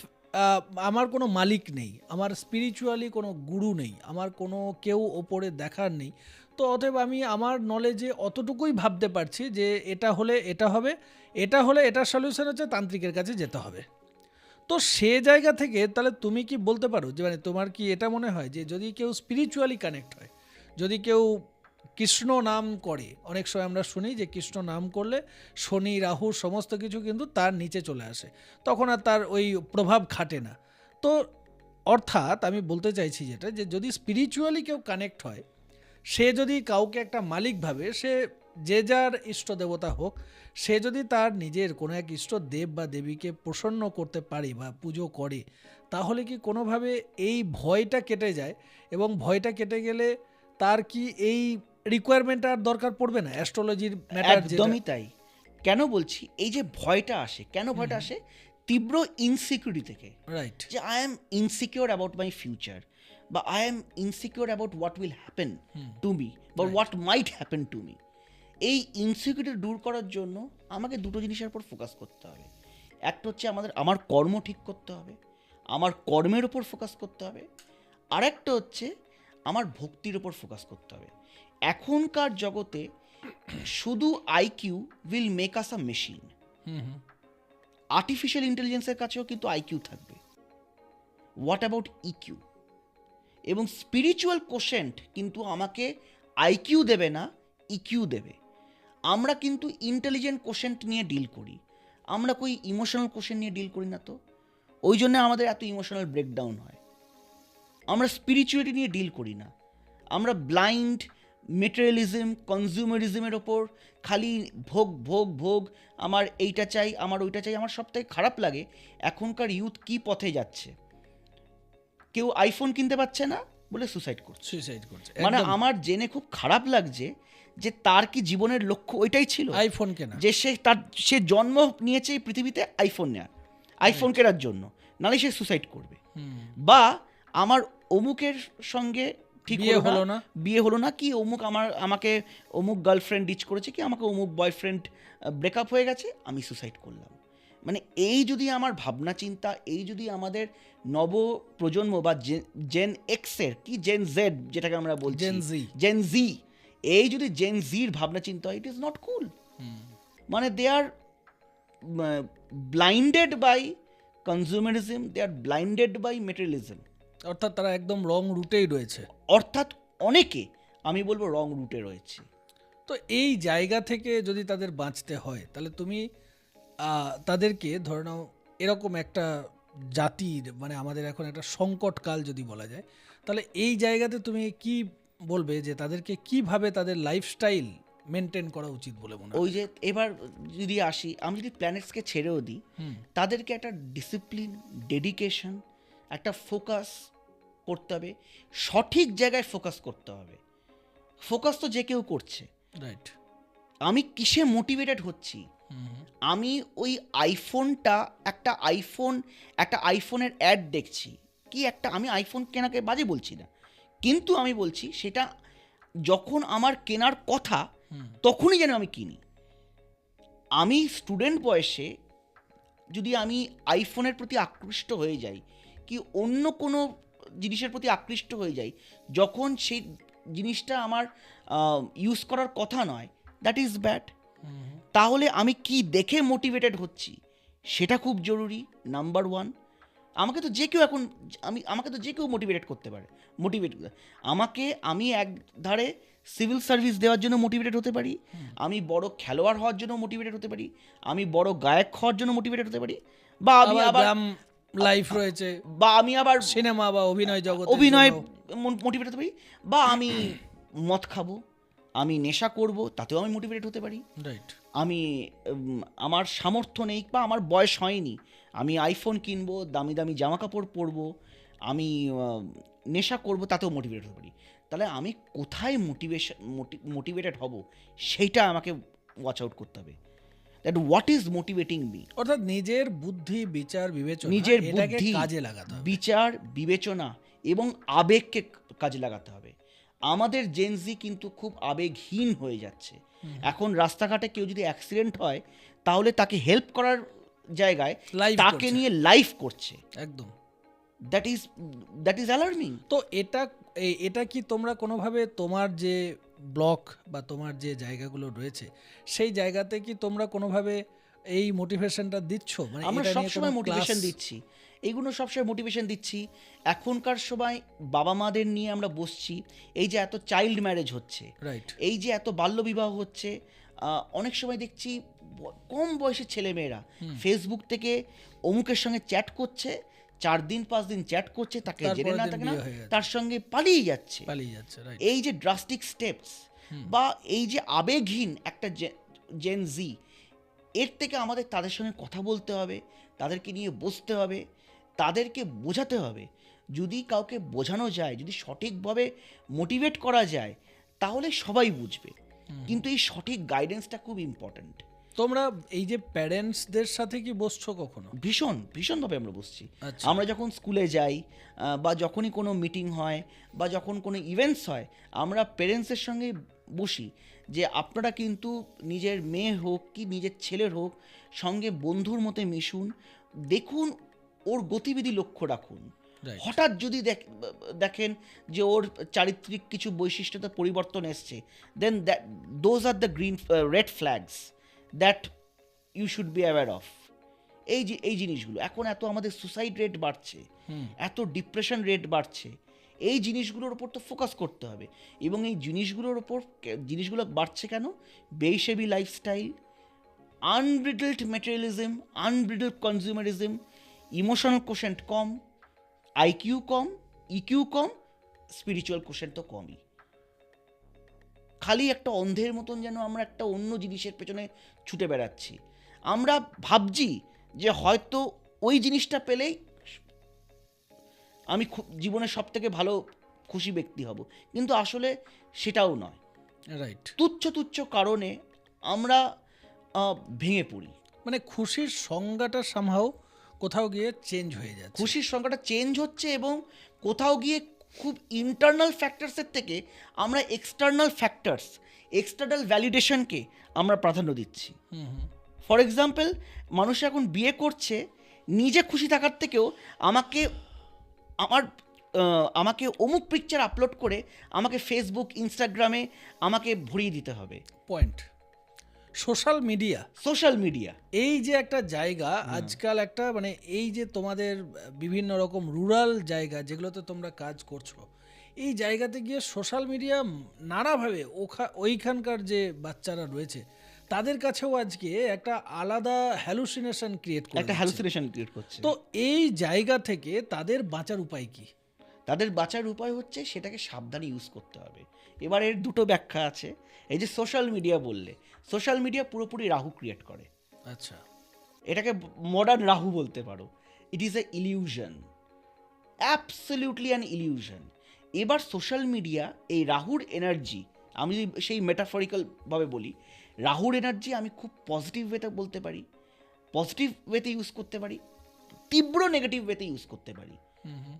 আমার কোনো মালিক নেই, আমার স্পিরিচুয়ালি কোনো গুরু নেই, আমার কোনো কেউ ওপরে দেখার নেই, তো অতএব আমি আমার নলেজে অতটুকুই ভাবতে পারছি যে এটা হলে এটা হবে, এটা হলে এটার সলিউশন হচ্ছে তান্ত্রিকের কাছে যেতে হবে। তো সে জায়গা থেকে তাহলে তুমি কি বলতে পারো যে মানে তোমার কি এটা মনে হয় যে যদি কেউ স্পিরিচুয়ালি কানেক্ট হয়, যদি কেউ কৃষ্ণ নাম করে, অনেক সময় আমরা শুনি যে কৃষ্ণ নাম করলে শনি রাহু সমস্ত কিছু কিন্তু তার নিচে চলে আসে, তখন আর তার ওই প্রভাব খাটে না। তো অর্থাৎ আমি বলতে চাইছি যেটা, যে যদি স্পিরিচুয়ালি কেউ কানেক্ট হয়, সে যদি কাউকে একটা মালিক ভাবে, সে যে যার ইষ্ট দেবতা হোক, সে যদি তার নিজের কোনো এক ইষ্ট দেব বা দেবীকে প্রসন্ন করতে পারে বা পুজো করে, তাহলে কি কোনোভাবে এই ভয়টা কেটে যায়? এবং ভয়টা কেটে গেলে তার কি এই রিকোয়ারমেন্ট আর দরকার পড়বে না অ্যাস্ট্রোলজির ম্যাটার? একদমই তাই। কেন বলছি, এই যে ভয়টা আসে, কেন ভয়টা আসে? তীব্র ইনসিকিউরিটি থেকে। রাইট। যে I am insecure about my future, বা I am insecure about what will happen to me, বা what might happen to me. এই ইনসিকিউরিটি দূর করার জন্য আমাকে দুটো জিনিসের উপর ফোকাস করতে হবে। একটা হচ্ছে আমার কর্ম ঠিক করতে হবে, আমার কর্মের ওপর ফোকাস করতে হবে। আরেকটা হচ্ছে আমার ভক্তির ওপর ফোকাস করতে হবে। এখনকার জগতে শুধু IQ will make us a machine. Artificial ইন্টেলিজেন্সের কাছেও কিন্তু আইকিউ থাকবে। What about EQ? এবং স্পিরিচুয়াল কোশেন্ট কিন্তু আমাকে আইকিউ দেবে না, ইকিউ দেবে। আমরা কিন্তু ইন্টেলিজেন্ট কোশেন্ট নিয়ে ডিল করি, আমরা কই ইমোশনাল কোশেন্ট নিয়ে ডিল করি না। তো ওই জন্য আমাদের এত ইমোশনাল ব্রেকডাউন হয়। আমরা স্পিরিচুয়ালিটি নিয়ে ডিল করি না, আমরা ব্লাইন্ড মেটেরিয়ালিজম, কনজিউমারিজমের ওপর খালি ভোগ ভোগ ভোগ, আমার এইটা চাই, আমার ওইটা চাই। আমার সবথেকে খারাপ লাগে এখনকার ইউথ কি পথে যাচ্ছে। কেউ আইফোন কিনতে পারছে না বলে সুইসাইড করছে। মানে আমার জেনে খুব খারাপ লাগছে যে তার কি জীবনের লক্ষ্য ওইটাই ছিল আইফোন কেনা, যে সে জন্ম নিয়েছে এই পৃথিবীতে আইফোন নেওয়ার, আইফোন কেনার জন্য, নাহলে সে সুইসাইড করবে। বা আমার অমুকের সঙ্গে ঠিক বিয়ে হলো না, কি অমুক আমাকে অমুক গার্লফ্রেন্ড ডিচ করেছে, কি আমাকে অমুক বয়ফ্রেন্ড ব্রেকআপ হয়ে গেছে, আমি সুসাইড করলাম। মানে এই যদি আমার ভাবনা চিন্তা, এই যদি আমাদের নব প্রজন্ম বা জেন এক্সের কি জেন জেড যেটাকে আমরা বলছি জেন জি, এই যদি জেন জির ভাবনা চিন্তা হয়, ইট ইজ নট কুল। মানে they are blinded by consumerism, they are blinded by materialism. অর্থাৎ তারা একদম রং রুটেই রয়েছে। অর্থাৎ অনেকে, আমি বলবো, রং রুটে রয়েছে। তো এই জায়গা থেকে যদি তাদের বাঁচতে হয়, তাহলে তুমি তাদেরকে ধরে নাও এরকম একটা জাতির, মানে আমাদের এখন একটা সংকটকাল যদি বলা যায়, তাহলে এই জায়গাতে তুমি কি বলবে যে তাদেরকে কিভাবে তাদের লাইফস্টাইল মেনটেন করা উচিত বলে মনে হয়? ওই যে এবার যদি আসি, আমি যদি প্ল্যানেটসকে ছেড়েও দিই, তাদেরকে একটা ডিসিপ্লিন, ডেডিকেশন, একটা ফোকাস করতে হবে, সঠিক জায়গায় ফোকাস করতে হবে। ফোকাস তো যে কেউ করছে। রাইট। আমি কিসে মোটিভেটেড হচ্ছি? আমি ওই আইফোনটা, একটা আইফোনের অ্যাড দেখছি, কি একটা, আমি আইফোন কেনাকে বাজে বলছি না, কিন্তু আমি বলছি সেটা যখন আমার কেনার কথা তখনই যেন আমি কিনি। আমি স্টুডেন্ট বয়সে যদি আমি আইফোনের প্রতি আকৃষ্ট হয়ে যাই, কি অন্য কোনো জিনিসের প্রতি আকৃষ্ট হয়ে যাই, যখন সেই জিনিসটা আমার ইউজ করার কথা নয়, দ্যাট ইজ ব্যাড। তাহলে আমি কি দেখে মোটিভেটেড হচ্ছি সেটা খুব জরুরি, নাম্বার ওয়ান। আমাকে তো যে কেউ মোটিভেটেড করতে পারে। আমি এক ধারে সিভিল সার্ভিস দেওয়ার জন্য মোটিভেটেড হতে পারি, আমি বড় খেলোয়াড় হওয়ার জন্য মোটিভেটেড হতে পারি, আমি বড় গায়ক হওয়ার জন্য মোটিভেটেড হতে পারি, বা আমি আবার লাইফ রয়েছে, বা আমি আবার সিনেমা বা অভিনয় মোটিভেটেড হতে পারি, বা আমি মদ খাবো, আমি নেশা করব, তাতেও আমি মোটিভেটেড হতে পারি। রাইট। আমি আমার সামর্থ্য নেই বা আমার বয়স হয়নি, আমি আইফোন কিনবো, দামি দামি জামা কাপড় পরবো, আমি নেশা করব, তাতেও মোটিভেটেড হতে পারি। তাহলে আমি কোথায় মোটিভেটেড হব সেইটা আমাকে ওয়াচ আউট করতে হবে। That what is motivating me. অর্থাৎ নিজের বুদ্ধি, বিচার, বিবেচনা, নিজের এটাকে বুদ্ধি, কাজে লাগাতে হবে। বিচার, বিবেচনা এবং আবেগকে কাজে লাগাতে হবে। আমাদের জেনজি কিন্তু খুব আবেগহীন হয়ে যাচ্ছে। এখন রাস্তাঘাটে কেউ যদি অ্যাক্সিডেন্ট হয়, তাহলে তাকে হেল্প করার জায়গায় Live তাকে করছে। নিয়ে লাইফ করছে। একদম। That is alarming. তো এটা কি তোমরা কোনোভাবে তোমার যে ব্লক বা তোমার যে জায়গাগুলো রয়েছে সেই জায়গাতে কি তোমরা কোনোভাবে এই মোটিভেশনটা দিচ্ছ? মানে আমরা এটা নিয়ে সবসময় কোনো মোটিভেশন class- দিচ্ছি, এইগুলো সবসময় মোটিভেশন দিচ্ছি। এখনকার সময় বাবা মাদের নিয়ে আমরা বসছি, এই যে এত চাইল্ড ম্যারেজ হচ্ছে, রাইট। এই যে এত বাল্যবিবাহ হচ্ছে, অনেক সময় দেখছি কম বয়সী ছেলেমেয়েরা ফেসবুক থেকে অমুকের সঙ্গে চ্যাট করছে, 4 দিন 5 দিন চ্যাট করছে, তাকে জেনে তারপরের না দিন থাকে না, বিয়ে হয়ে যাচ্ছে। তার সঙ্গে পালিয়ে যাচ্ছে। পালিয়ে যাচ্ছে, রাইট। এই যে ড্রাস্টিক স্টেপস বা এই যে আবেগহীন একটা জেন জি, এর থেকে আমাদের তাদের সঙ্গে কথা বলতে হবে, তাদেরকে নিয়ে বসতে হবে, তাদেরকে বোঝাতে হবে। যদি কাউকে বোঝানো যায়, যদি সঠিকভাবে মোটিভেট করা যায়, তাহলে সবাই বুঝবে। কিন্তু এই সঠিক গাইডেন্সটা খুব ইম্পর্ট্যান্ট। তোমরা এই যে প্যারেন্টসদের সাথে কি বসছো কখনো? ভীষণভাবে আমরা বসছি। আচ্ছা। আমরা যখন স্কুলে যাই বা যখনই কোনো মিটিং হয় বা যখন কোনো ইভেন্টস হয়, আমরা পেরেন্টসের সঙ্গে বসি যে আপনারা কিন্তু নিজের মেয়ে হোক কি নিজের ছেলের হোক সঙ্গে বন্ধুর মতো মিশুন, দেখুন ওর গতিবিধি লক্ষ্য রাখুন। Right. হঠাৎ যদি দেখেন যে ওর চারিত্রিক কিছু বৈশিষ্ট্যতে পরিবর্তন এসছে, then those are the red flags that you should be aware of. এই জিনিসগুলো এখন এত আমাদের সুসাইড রেট বাড়ছে, এত ডিপ্রেশন রেট বাড়ছে, এই জিনিসগুলোর ওপর তো ফোকাস করতে হবে। এবং এই জিনিসগুলো বাড়ছে কেন? বেহিশেবি lifestyle, unbridled materialism, unbridled consumerism, emotional quotient কম, আইকিউ কম, ইকিউ কম, স্পিরিচুয়াল কোশেন্ট তো কমই। খালি একটা অন্ধের মতন যেন আমরা একটা অন্য জিনিসের পেছনে ছুটে বেড়াচ্ছি। আমরা ভাবছি যে হয়তো ওই জিনিসটা পেলেই আমি জীবনের সব থেকে ভালো খুশি ব্যক্তি হব, কিন্তু আসলে সেটাও নয়। রাইট। তুচ্ছ কারণে আমরা ভেঙে পড়ি। মানে খুশির সংজ্ঞাটা সামহাও কোথাও গিয়ে চেঞ্জ হয়ে যাচ্ছে। খুশির সংখ্যাটা চেঞ্জ হচ্ছে এবং কোথাও গিয়ে খুব ইন্টারনাল ফ্যাক্টরসের থেকে আমরা এক্সটার্নাল ভ্যালিডেশনকে আমরা প্রাধান্য দিচ্ছি। ফর এক্সাম্পল, মানুষ এখন বিয়ে করছে নিজে খুশি থাকার থেকেও আমাকে অমুক পিকচার আপলোড করে আমাকে ফেসবুক, ইনস্টাগ্রামে আমাকে ভরিয়ে দিতে হবে। পয়েন্ট। সোশ্যাল মিডিয়া এই যে একটা জায়গা আজকাল, একটা মানে এই যে তোমাদের বিভিন্ন রকম রুরাল জায়গা যেগুলোতে তোমরা কাজ করছো, এই জায়গাতে গিয়ে সোশ্যাল মিডিয়া নানাভাবে ওইখানকার যে বাচ্চারা রয়েছে তাদের কাছেও আজকে একটা আলাদা হ্যালুসিনেশন ক্রিয়েট করছে। তো এই জায়গা থেকে তাদের বাঁচার উপায় কি? তাদের বাঁচার উপায় হচ্ছে সেটাকে সাবধানে ইউজ করতে হবে। এবার এর দুটো ব্যাখ্যা আছে। এই যে সোশ্যাল মিডিয়া পুরোপুরি রাহু ক্রিয়েট করে। আচ্ছা, এটাকে মডার্ন রাহু বলতে পারো। It is a illusion, absolutely an illusion. এবার সোশ্যাল মিডিয়া, এই রাহুর এনার্জি, আমি যদি সেই মেটাফরিক্যালভাবে বলি, রাহুর এনার্জি আমি খুব পজিটিভ ওয়েতে বলতে পারি, পজিটিভ ওয়েতে ইউজ করতে পারি, তীব্র নেগেটিভ ওয়েতে ইউজ করতে পারি।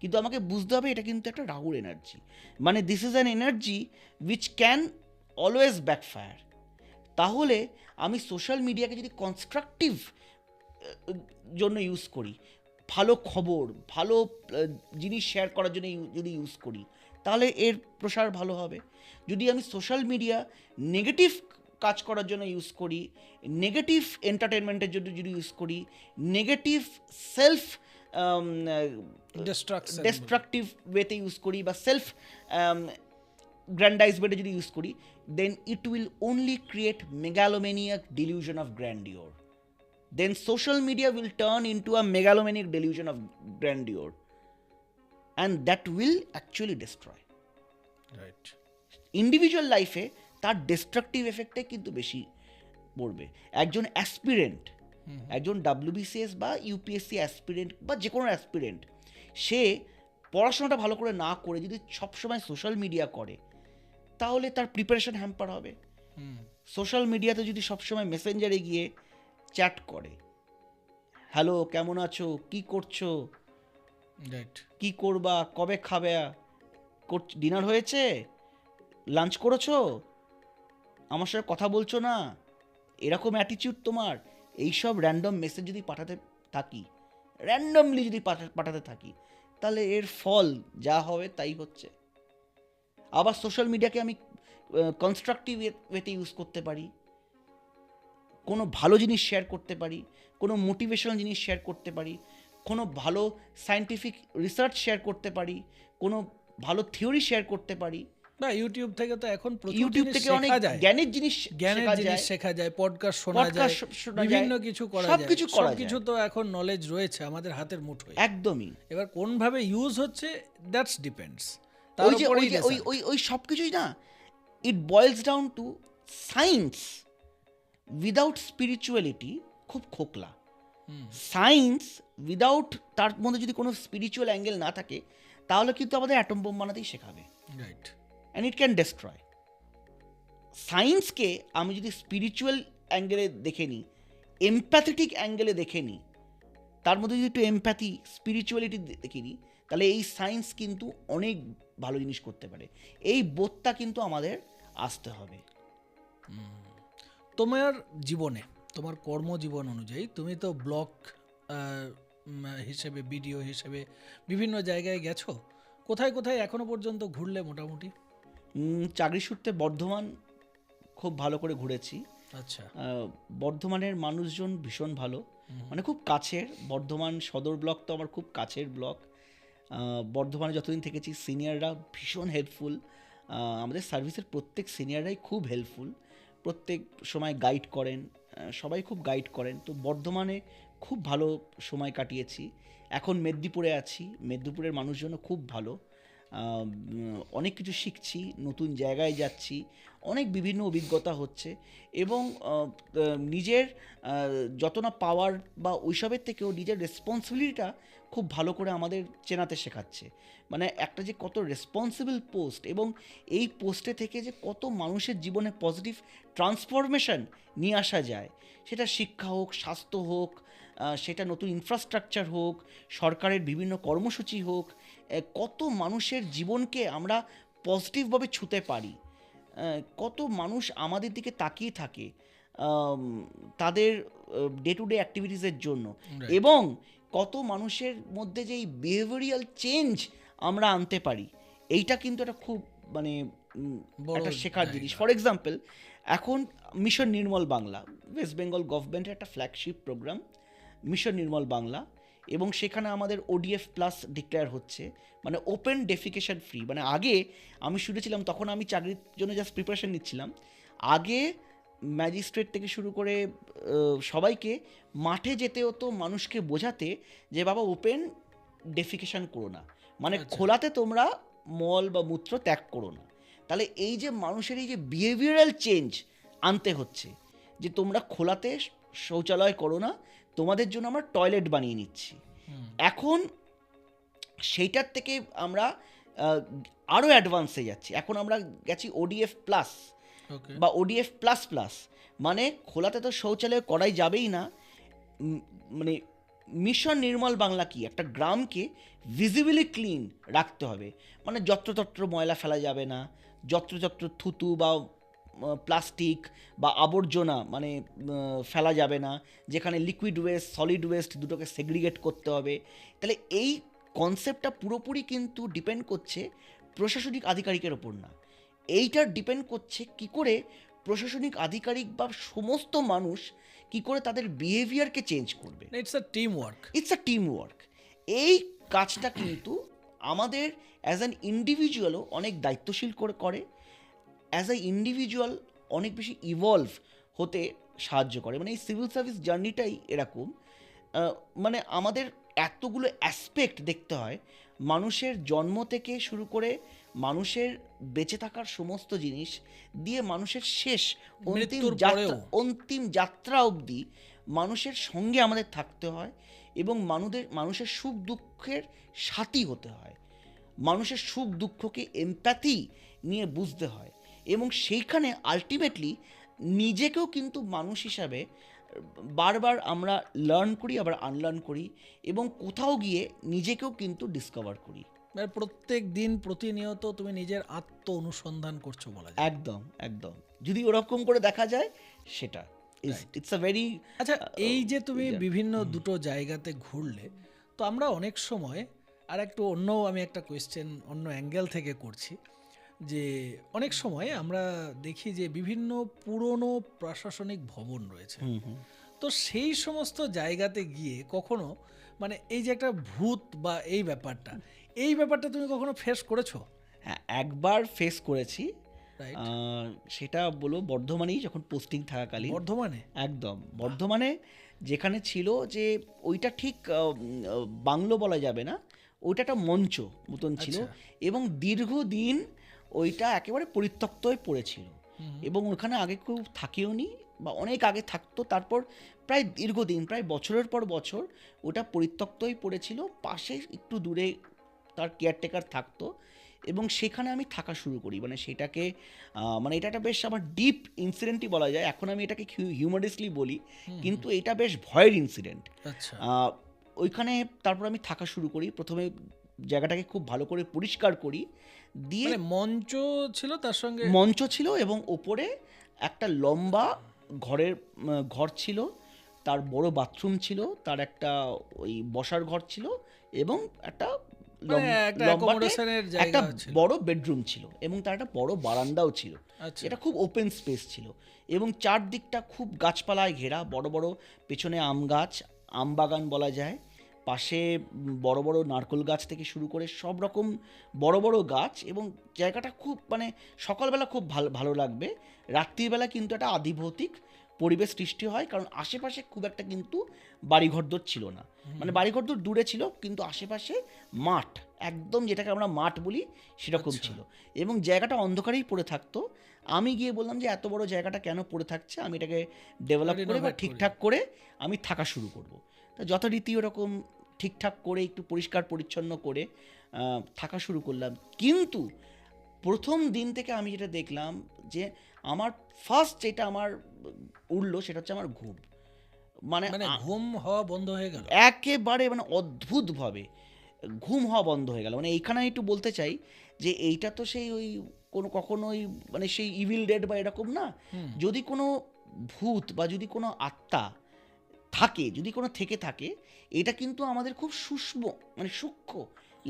কিন্তু আমাকে বুঝতে হবে এটা কিন্তু একটা রাহুর এনার্জি। মানে this is an energy which can always backfire. তাহলে আমি সোশ্যাল মিডিয়াকে যদি কনস্ট্রাকটিভ জন্য ইউজ করি, ভালো খবর, ভালো জিনিস শেয়ার করার জন্য যদি ইউজ করি, তাহলে এর প্রসার ভালো হবে। যদি আমি সোশ্যাল মিডিয়া নেগেটিভ কাজ করার জন্য ইউজ করি, নেগেটিভ এন্টারটেনমেন্টের জন্য যদি ইউজ করি, নেগেটিভ সেলফ ডিস্ট্রাকটিভ ওয়েতে ইউজ করি বা সেলফ গ্র্যান্ডাইজমেন্টে যদি ইউজ করি, then it will only create megalomaniac delusion of grandeur. Then social media will turn into a megalomaniac delusion of grandeur, and that will actually destroy. Right. Individual লাইফে তার destructive এফেক্টে কিন্তু বেশি পড়বে। একজন অ্যাসপিরেন্ট, একজন WBCS বা UPSC aspirant বা যে কোনো অ্যাসপিরেন্ট, সে পড়াশোনাটা ভালো করে না করে যদি সবসময় সোশ্যাল মিডিয়া করে, তাহলে তার প্রিপারেশন হ্যাম্পার হবে। সোশ্যাল মিডিয়াতে যদি সবসময় মেসেঞ্জারে গিয়ে চ্যাট করে, হ্যালো কেমন আছো, কি করছো, রাইট। কি করবা, কবে খাবে, ডিনার হয়েছে, লাঞ্চ করেছো, আমার সাথে কথা বলছো না, এরকম অ্যাটিটিউড তোমার, এইসব র্যান্ডম মেসেজ যদি পাঠাতে থাকি, র্যান্ডমলি যদি পাঠাতে থাকি, তাহলে এর ফল যা হবে তাই হচ্ছে। আবার সোশ্যাল মিডিয়াকে আমি কনস্ট্রাকটিভ ওয়েতে ইউজ করতে পারি, কোনো ভালো জিনিস শেয়ার করতে পারি, কোনো মোটিভেশনাল জিনিস শেয়ার করতে পারি, কোনো ভালো সায়েন্টিফিক রিসার্চ শেয়ার করতে পারি, কোনো ভালো থিওরি শেয়ার করতে পারি। না, ইউটিউব থেকে তো এখন প্রচুর ইউটিউব জিনিস থেকে অনেক শেখা যায়, জ্ঞানের জিনিস শেখা যায়, পডকাস্ট শোনা যায়, পডকাস্ট শোনা যায়, বিভিন্ন কিছু করা যায়, সবকিছু করা যায়। সবকিছু তো এখন নলেজ রয়েছে আমাদের হাতের মুঠোয়। একদমই। এবার কোনভাবে ইউজ হচ্ছে দ্যাটস ডিপেন্ডস। ওই সব কিছুই না, it boils down to science without spirituality খুব খোকলা। সায়েন্স উইদাউট তার মধ্যে যদি কোনো স্পিরিচুয়াল অ্যাঙ্গেল না থাকে, তাহলে কিন্তু আমাদের অ্যাটম বোম বানাতেই শেখাবে, right. And it can destroy. সায়েন্সকে আমি যদি স্পিরিচুয়াল অ্যাঙ্গেলে দেখে নিই, এমপ্যাথেটিক অ্যাঙ্গেলে দেখে নিই, তার মধ্যে যদি একটু এমপ্যাথি, স্পিরিচুয়ালিটি দেখে নিই, তাহলে এই সায়েন্স কিন্তু অনেক ভালো জিনিস করতে পারে। এই বোধটা কিন্তু আমাদের আসতে হবে। তোমার জীবনে, তোমার কর্মজীবন অনুযায়ী তুমি তো ব্লগ হিসেবে, ভিডিও হিসেবে বিভিন্ন জায়গায় গেছো। কোথায় কোথায় এখনো পর্যন্ত ঘুরলে মোটামুটি? চাকরি সূত্রে বর্ধমান খুব ভালো করে ঘুরেছি। আচ্ছা। বর্ধমানের মানুষজন ভীষণ ভালো, মানে খুব কাছের। বর্ধমান সদর ব্লক তো আমার খুব কাছের ব্লক। বর্ধমানে যতদিন থেকেছি সিনিয়ররা ভীষণ হেল্পফুল। আমাদের সার্ভিসের প্রত্যেক সিনিয়ররাই খুব হেল্পফুল, প্রত্যেক সময় গাইড করেন, সবাই খুব গাইড করেন। তো বর্ধমানে খুব ভালো সময় কাটিয়েছি। এখন মেদিনীপুরে আছি, মেদিনীপুরের মানুষজনও খুব ভালো। অনেক কিছু শিখছি, নতুন জায়গায় যাচ্ছি, অনেক বিভিন্ন অভিজ্ঞতা হচ্ছে, এবং নিজের যত না পাওয়ার বা ওইসবের থেকেও নিজের রেসপন্সিবিলিটিটা খুব ভালো করে আমাদের চেনাতে শেখাচ্ছে। মানে একটা যে কত রেসপন্সিবল পোস্ট, এবং এই পোস্টে থেকে যে কত মানুষের জীবনে পজিটিভ ট্রান্সফরমেশন নিয়ে আসা যায়, সেটা শিক্ষা হোক, স্বাস্থ্য হোক, সেটা নতুন ইনফ্রাস্ট্রাকচার হোক, সরকারের বিভিন্ন কর্মসূচি হোক, কত মানুষের জীবনকে আমরা পজিটিভভাবে ছুঁতে পারি, কত মানুষ আমাদের দিকে তাকিয়ে থাকে তাদের ডে টু ডে অ্যাক্টিভিটিসের জন্য, এবং কত মানুষের মধ্যে যে এই বিহেভিয়ারাল চেঞ্জ আমরা আনতে পারি, এইটা কিন্তু একটা খুব মানে একটা শেখার জিনিস। ফর এক্সাম্পল, এখন মিশন নির্মল বাংলা, ওয়েস্ট বেঙ্গল গভর্নমেন্টের একটা flagship programme mission Nirmal Bangla, এবং সেখানে আমাদের ওডিএফ প্লাস ডিক্লেয়ার হচ্ছে, মানে ওপেন ডেফিকেশন ফ্রি। মানে আগে আমি শুনেছিলাম, তখন আমি চাকরির জন্য জাস্ট প্রিপারেশন নিচ্ছিলাম, আগে ম্যাজিস্ট্রেট থেকে শুরু করে সবাইকে মাঠে যেতে হতো মানুষকে বোঝাতে যে বাবা ওপেন ডেফিকেশন করো না, মানে খোলাতে তোমরা মল বা মূত্র ত্যাগ করো না। তাহলে এই যে মানুষের এই যে বিহেভিয়ারাল চেঞ্জ আনতে হচ্ছে, যে তোমরা খোলাতে শৌচালয় করো না, তোমাদের জন্য আমরা টয়লেট বানিয়ে নিচ্ছি। এখন সেইটার থেকে আমরা আরও অ্যাডভান্সে যাচ্ছি। এখন আমরা গেছি ওডিএফ প্লাস বা ওডিএফ প্লাস প্লাস, মানে খোলাতে তো শৌচালয় করাই যাবেই না, মানে মিশন নির্মল বাংলা কি, একটা গ্রামকে ভিজিবলি ক্লিন রাখতে হবে, মানে যত্রতত্র ময়লা ফেলা যাবে না, যত্রতত্র থুতু বা প্লাস্টিক বা আবর্জনা মানে ফেলা যাবে না, যেখানে লিকুইড ওয়েস্ট সলিড ওয়েস্ট দুটোকে সেগ্রিগেট করতে হবে। তাহলে এই কনসেপ্টটা পুরোপুরি কিন্তু ডিপেন্ড করছে প্রশাসনিক আধিকারিকের ওপর না, এইটার ডিপেন্ড করছে কি করে প্রশাসনিক আধিকারিক বা সমস্ত মানুষ কি করে তাদের বিহেভিয়ারকে চেঞ্জ করবে। It's a team work. It's a team work. এই কাজটা কিন্তু আমাদের অ্যাজ অ্যান ইন্ডিভিজুয়ালও অনেক দায়িত্বশীল করে, অ্যাজ আ ইন্ডিভিজুয়াল অনেক বেশি ইভলভ হতে সাহায্য করে। মানে এই সিভিল সার্ভিস জার্নিটাই এরকম, মানে আমাদের এতগুলো অ্যাসপেক্ট দেখতে হয়, মানুষের জন্ম থেকে শুরু করে মানুষের বেঁচে থাকার সমস্ত জিনিস দিয়ে মানুষের শেষ অন্তিম যাত্রা অবধি মানুষের সঙ্গে আমাদের থাকতে হয়, এবং মানুষের সুখ দুঃখের সাথী হতে হয়, মানুষের সুখ দুঃখকে এমপ্যাথি নিয়ে বুঝতে হয়, এবং সেইখানে আলটিমেটলি নিজেকেও কিন্তু মানুষ হিসাবে বারবার আমরা লার্ন করি, আবার আনলার্ন করি, এবং কোথাও গিয়ে নিজেকেও কিন্তু ডিসকভার করি। মানে প্রত্যেক দিন প্রতিনিয়ত তুমি নিজের আত্ম অনুসন্ধান করছো বলা যায়। একদম একদম, যদি ওরকম করে দেখা যায় সেটা ইটস আ ভেরি। আচ্ছা, এই যে তুমি বিভিন্ন দুটো জায়গাতে ঘুরলে, তো আমরা অনেক সময় আর একটু অন্য, আমি একটা কোয়েশ্চেন অন্য অ্যাঙ্গেল থেকে করছি, যে অনেক সময় আমরা দেখি যে বিভিন্ন পুরনো প্রশাসনিক ভবন রয়েছে, তো সেই সমস্ত জায়গাতে গিয়ে কখনো মানে এই যে একটা ভূত বা এই ব্যাপারটা তুমি কখনো ফেস করেছো? হ্যাঁ, একবার ফেস করেছি। রাইট। সেটা বলবো বর্ধমানেই, যখন পোস্টিং থাকাকালীন। বর্ধমানে? একদম বর্ধমানে, যেখানে ছিল যে ওইটা ঠিক বাংলো বলা যাবে না, ওইটা একটা মঞ্চ মতন ছিল, এবং দীর্ঘদিন ওইটা একেবারে পরিত্যক্ত হয়ে পড়েছিল, এবং ওখানে আগে কেউ থাকেও নি, বা অনেক আগে থাকতো, তারপর প্রায় দীর্ঘদিন, প্রায় বছরের পর বছর ওটা পরিত্যক্ত হয়ে পড়েছিল। পাশে একটু দূরে তার কেয়ারটেকার থাকতো, এবং সেখানে আমি থাকা শুরু করি। মানে সেটাকে মানে এটা একটা বেশ আমার ডিপ ইনসিডেন্টই বলা যায়। এখন আমি এটাকে হিউমারিসলি বলি, কিন্তু এটা বেশ ভয়ের ইনসিডেন্ট। আচ্ছা। ওইখানে তারপর আমি থাকা শুরু করি। প্রথমে জায়গাটাকে খুব ভালো করে পরিষ্কার করি, দিয়ে মানে মঞ্চ ছিল তার সঙ্গে? মঞ্চ ছিল, এবং ওপরে একটা লম্বা ঘর ছিল, তার বড় বাথরুম ছিল, তার একটা ওই বসার ঘর ছিল, এবং একটা মানে একটা অ্যাকোমোডেশনের জায়গা একটা ছিল। বড় বেডরুম ছিল, এবং তার একটা বড় বারান্দাও ছিল। আচ্ছা। এটা খুব ওপেন স্পেস ছিল, এবং চারদিকটা খুব গাছপালায় ঘেরা, বড় বড় পেছনে আম গাছ, আম বাগান বলা যায়, পাশে বড় বড় নারকেল গাছ থেকে শুরু করে সব রকম বড় বড় গাছ, এবং জায়গাটা খুব মানে সকালবেলা খুব ভালো ভালো লাগবে, রাত্রিবেলা কিন্তু একটা আধিভৌতিক পরিবেশ সৃষ্টি হয়, কারণ আশেপাশে খুব একটা কিন্তু বাড়িঘরদোর ছিল না। মানে বাড়িঘরদোর দূরে ছিল, কিন্তু আশেপাশে মাঠ, একদম যেটাকে আমরা মাঠ বলি সেরকম ছিল, এবং জায়গাটা অন্ধকারেই পড়ে থাকতো। আমি গিয়ে বললাম যে এত বড় জায়গাটা কেন পড়ে থাকছে, আমি এটাকে ডেভেলপ করে বা ঠিকঠাক করে আমি থাকা শুরু করব। তা যথারীতি ওরকম ঠিকঠাক করে একটু পরিষ্কার পরিচ্ছন্ন করে থাকা শুরু করলাম। কিন্তু প্রথম দিন থেকে আমি যেটা দেখলাম, যে আমার ফার্স্ট যেটা আমার উঠলো সেটা হচ্ছে আমার ঘুম। মানে মানে ঘুম হওয়া বন্ধ হয়ে গেল একেবারে, মানে অদ্ভুতভাবে ঘুম হওয়া বন্ধ হয়ে গেল। মানে এইখানে একটু বলতে চাই যে এইটা তো সেই ওই কখনোই মানে সেই ইভিল ডেড বা এরকম না। যদি কোনো ভূত বা যদি কোনো আত্মা থাকে, যদি কোনো থেকে থাকে, এটা কিন্তু আমাদের খুব মানে সূক্ষ্ম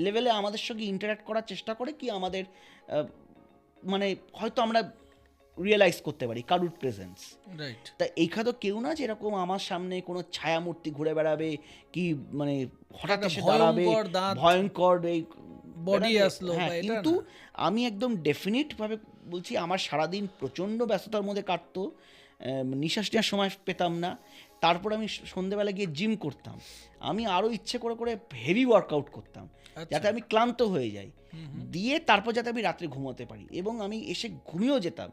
লেভেলে আমাদের সঙ্গে ইন্টারাক্ট করার চেষ্টা করে, কি আমাদের মানে হয়তো আমরা রিয়েলাইজ করতে পারি কারুর প্রেজেন্স। রাইট। তা এইখানে কেউ না যেরকম আমার সামনে কোনো ছায়ামূর্তি ঘুরে বেড়াবে, কি মানে হঠাৎ এসে দাঁড়াবে, ভয়ঙ্কর এই বডি আসলো, কিন্তু আমি একদম ডেফিনিটভাবে বলছি, আমার সারাদিন প্রচণ্ড ব্যস্ততার মধ্যে কাটতো, নিঃশ্বাস নেওয়ার সময় পেতাম না। তারপর আমি সন্ধ্যেবেলা গিয়ে জিম করতাম, আমি আরও ইচ্ছে করে করে হেভি ওয়ার্কআউট করতাম, যাতে আমি ক্লান্ত হয়ে যাই, দিয়ে তারপর যাতে আমি রাত্রে ঘুমোতে পারি, এবং আমি এসে ঘুমিয়েও যেতাম।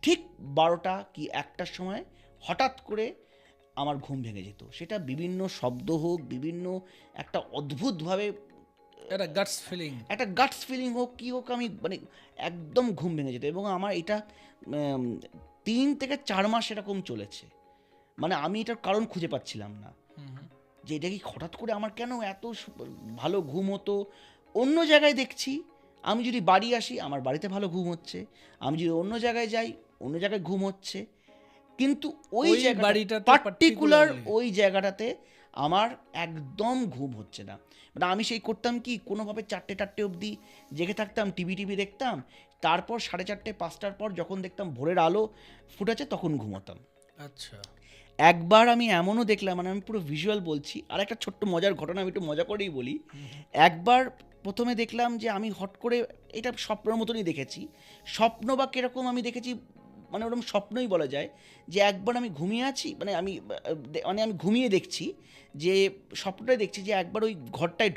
ঠিক 12টা কি 1টার সময় হঠাৎ করে আমার ঘুম ভেঙে যেত, সেটা বিভিন্ন শব্দ হোক, বিভিন্ন একটা অদ্ভুতভাবে একটা গাটস ফিলিং হোক, কী হোক, আমি মানে একদম ঘুম ভেঙে যেত। এবং আমার এটা 3 থেকে 4 মাস এরকম চলেছে। মানে আমি এটার কারণ খুঁজে পাচ্ছিলাম না, যে এটা কি হঠাৎ করে আমার কেন এত ভালো ঘুম হতো। অন্য জায়গায় দেখছি, আমি যদি বাড়ি আসি আমার বাড়িতে ভালো ঘুম হচ্ছে, আমি যদি অন্য জায়গায় যাই অন্য জায়গায় ঘুম হচ্ছে, কিন্তু ওই জায়গাটা পার্টিকুলার ওই জায়গাটাতে আমার একদম ঘুম হচ্ছে না। মানে আমি সেই করতাম কি, কোনোভাবে 4টে অবধি জেগে থাকতাম, টিভি দেখতাম, তারপর 4:30 5টার পর যখন দেখতাম ভোরের আলো ফুটেছে তখন ঘুমোতাম। আচ্ছা। একবার আমি এমনও দেখলাম, মানে আমি পুরো ভিজুয়াল বলছি, আর একটা ছোট্ট মজার ঘটনা আমি একটু মজা করেই বলি। একবার প্রথমে দেখলাম যে আমি হট করে, এটা স্বপ্নের মতনই দেখেছি, স্বপ্ন বা কীরকম আমি দেখেছি, মানে ওরকম স্বপ্নই বলা যায়, যে একবার আমি ঘুমিয়ে আছি, মানে আমি ঘুমিয়ে দেখছি, যে স্বপ্নটাই দেখছি যে একবার ওই ঘরটায়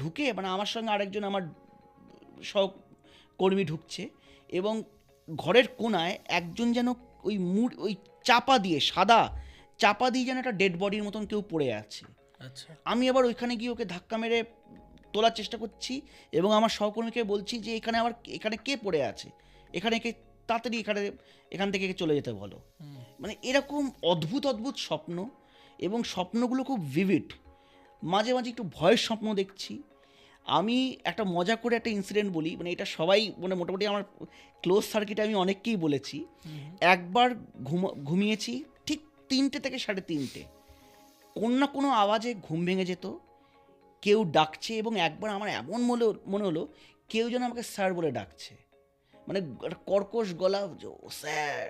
ঢুকে মানে আমার সঙ্গে আরেকজন আমার সহকর্মী ঢুকছে, এবং ঘরের কোনায় একজন যেন ওই সাদা চাপা দিয়ে যেন একটা ডেড বডির মতন কেউ পড়ে আছে। আচ্ছা। আমি আবার ওইখানে গিয়ে ওকে ধাক্কা মেরে তোলার চেষ্টা করছি, এবং আমার সহকর্মীকে বলছি যে এখানে কে পড়ে আছে, এখানে কে। তাড়াতাড়ি এখান থেকে চলে যেতে বলো। মানে এরকম অদ্ভুত অদ্ভুত স্বপ্ন, এবং স্বপ্নগুলো খুব ভিভিড। মাঝে মাঝে একটু ভয়ের স্বপ্ন দেখছি। আমি একটা মজা করে একটা ইনসিডেন্ট বলি, মানে এটা সবাই মানে মোটামুটি আমার ক্লোজ সার্কিটে আমি অনেককেই বলেছি। একবার ঘুমিয়েছি ঠিক 3টে থেকে 3:30, কোনো না কোনো আওয়াজে ঘুম ভেঙে যেত, কেউ ডাকছে, এবং একবার আমার এমন মনে হলো কেউ যেন আমাকে স্যার বলে ডাকছে, মানে একটা কর্কশ গলা, স্যার,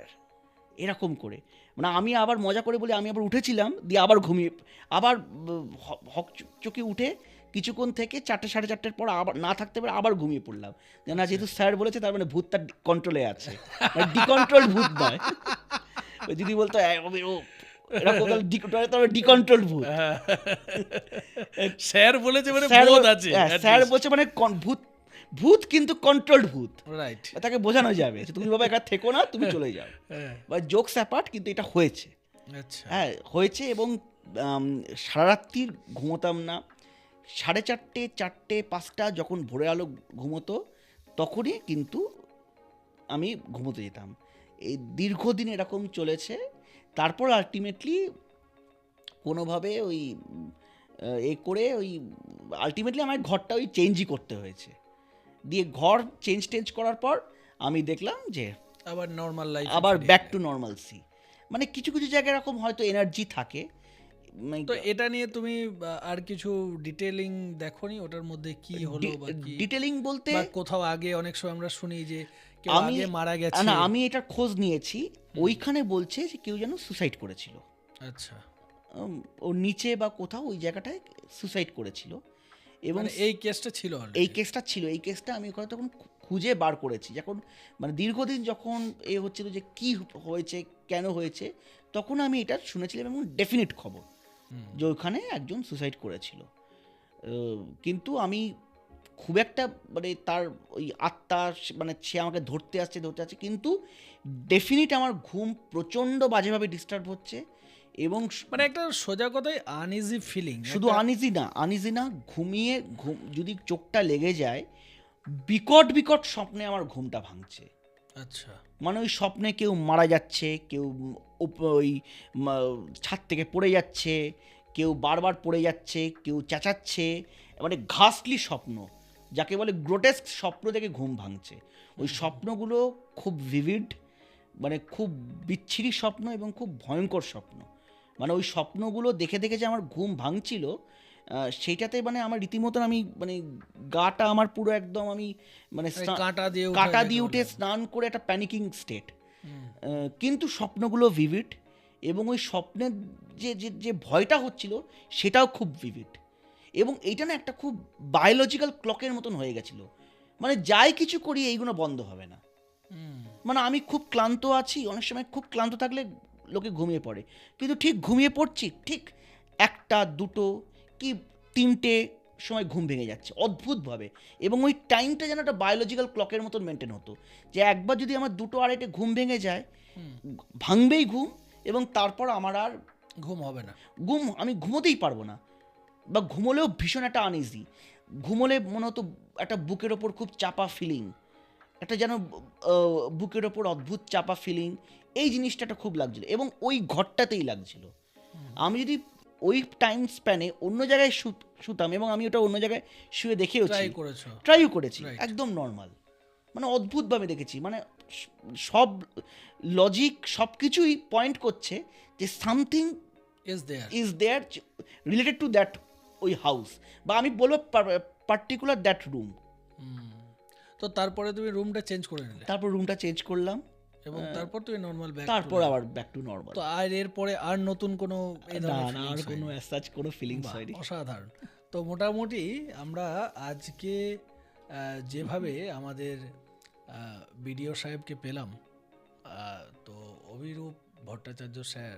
এরকম করে। মানে আমি আবার মজা করে বলি আমি আবার উঠেছিলাম, দিয়ে আবার ঘুমিয়ে, আবার চোখে উঠে কিছুক্ষণ থেকে 4টে 4:30 পর আবার না থাকতে পারে আবার ঘুমিয়ে পড়লাম। না, যেহেতু স্যার বলেছে তার মানে ভূতটা কন্ট্রোলে আছে, মানে ডিকন্ট্রোল ভূত নয়। দিদি বলতো ডিকন্ট্রোল ভূত। স্যার বলেছে মানে বোধ আছে, স্যার বলছে মানে ভূত কিন্তু কন্ট্রোলড ভূত, রাইট, তাকে বোঝানো যাবে তুমি বাবা একা থেকো না, তুমি চলে যাও। বা জোকস অ্যাপার্ট, কিন্তু এটা হয়েছে। আচ্ছা, হ্যাঁ হয়েছে। এবং সারা রাত্রির ঘুমোতাম না। 4:30, 4টে, 5টা যখন ভোরে আলো ঘুমোতো তখনই কিন্তু আমি ঘুমোতে যেতাম। এই দীর্ঘদিন এরকম চলেছে। তারপর আলটিমেটলি কোনোভাবে ওই আলটিমেটলি আমার ঘরটা ওই চেঞ্জই করতে হয়েছে। দিয়ে ঘর চেঞ্জ করার পর আমি দেখলাম যে আবার নর্মাল লাইফ, আবার ব্যাক টু নর্মালসি। মানে কিছু কিছু জায়গায় এরকম হয়তো এনার্জি থাকে। তো এটা নিয়ে তুমি আর কিছু ডিটেইলিং দেখোনি ওটার মধ্যে কি হলো বা কি? ডিটেইলিং বলতে কোথাও আগে অনেক সময় আমরা শুনি যে কেউ আগে মারা গেছে। না, আমি এটার খোঁজ নিয়েছি। ওইখানে বলছে যে কেউ যেন সুসাইড করেছিল। আচ্ছা, ওর নিচে বা কোথাও ওই জায়গাটায় সুসাইড করেছিল। এবং এই কেসটা ছিল, এই কেসটা আমি তখন খুঁজে বার করেছি, যখন মানে দীর্ঘদিন যখন হচ্ছিল যে কি হয়েছে, কেন হয়েছে, তখন আমি এটা শুনেছিলাম এবং ডেফিনিট খবর যে ওখানে একজন সুসাইড করেছিল। কিন্তু আমি খুব একটা মানে তার ওই আত্মা, মানে সে আমাকে ধরতে আসছে, কিন্তু ডেফিনিট আমার ঘুম প্রচণ্ড বাজেভাবে ডিস্টার্ব হচ্ছে। এবং মানে একটা সোজা কথায় আনইজি ফিলিং, শুধু আনইজি না, যদি চোখটা লেগে যায়, বিকট স্বপ্নে আমার ঘুমটা ভাঙছে। আচ্ছা, মানে ওই স্বপ্নে কেউ মারা যাচ্ছে, কেউ ওই ছাদ থেকে পড়ে যাচ্ছে, কেউ বারবার পড়ে যাচ্ছে, কেউ চেঁচাচ্ছে, মানে ঘাসলি স্বপ্ন, যাকে বলে গ্রোটেস্ক স্বপ্ন থেকে ঘুম ভাঙছে। ওই স্বপ্নগুলো খুব ভিভিড, মানে খুব বিচ্ছিরি স্বপ্ন এবং খুব ভয়ঙ্কর স্বপ্ন। মানে ওই স্বপ্নগুলো দেখে যে আমার ঘুম ভাঙছিল, সেইটাতে মানে আমার রীতিমতন আমি মানে গাটা আমার পুরো একদম, আমি মানে কাঁটা দিয়ে উঠে স্নান করে একটা প্যানিকিং স্টেট। কিন্তু স্বপ্নগুলো ভিভিড, এবং ওই স্বপ্নের যে ভয়টা হচ্ছিল সেটাও খুব ভিভিড। এবং এইটা না একটা খুব বায়োলজিক্যাল ক্লকের মতন হয়ে গেছিলো, মানে যাই কিছু করি এইগুলো বন্ধ হবে না। মানে আমি খুব ক্লান্ত আছি, অনেক সময় খুব ক্লান্ত থাকলে লোকে ঘুমিয়ে পড়ে, কিন্তু ঠিক ঘুমিয়ে পড়ছি, ঠিক 1টা 2টো কি 3টে সময় ঘুম ভেঙে যাচ্ছে অদ্ভুতভাবে। এবং ওই টাইমটা যেন একটা বায়োলজিক্যাল ক্লকের মতন মেনটেন হতো, যে একবার যদি আমার 2টো 2:30 ঘুম ভেঙে যায়, ভাঙবেই ঘুম, এবং তারপর আমার আর ঘুম হবে না, আমি ঘুমোতেই পারবো না, বা ঘুমোলেও ভীষণ একটা আনইজি। ঘুমোলে মনে হতো একটা বুকের ওপর খুব চাপা ফিলিং, একটা যেন বুকের ওপর অদ্ভুত চাপা ফিলিং, এই জিনিসটা খুব লাগছিল, এবং ওই ঘরটাতেই লাগছিল। আমি যদি ওই টাইম স্প্যানে অন্য জায়গায় শুতাম, এবং আমি ওটা অন্য জায়গায় শুয়ে দেখেওছি, ট্রাইও করেছি, একদম নর্মাল, মানে অদ্ভুতভাবে দেখেছি। মানে সব লজিক সব কিছুই পয়েন্ট করছে যে something is there related to that ওই হাউস, বা আমি বলবো পার্টিকুলার দ্যাট রুম। তো তারপরে তুমি রুমটা চেঞ্জ করে নিলে? তারপর রুমটা চেঞ্জ করলাম, এবং তারপর তুমি নরমাল তারপর আবার ব্যাক টু নরমাল। তো আর এরপরে আর নতুন কোনো আর কোনো অ্যাসাচ কোনো ফিলিংস হয়নি। অসাধারণ। তো মোটামুটি আমরা আজকে যেভাবে আমাদের বিডিও সাহেবকে পেলাম, তো অভিরূপ ভট্টাচার্য স্যার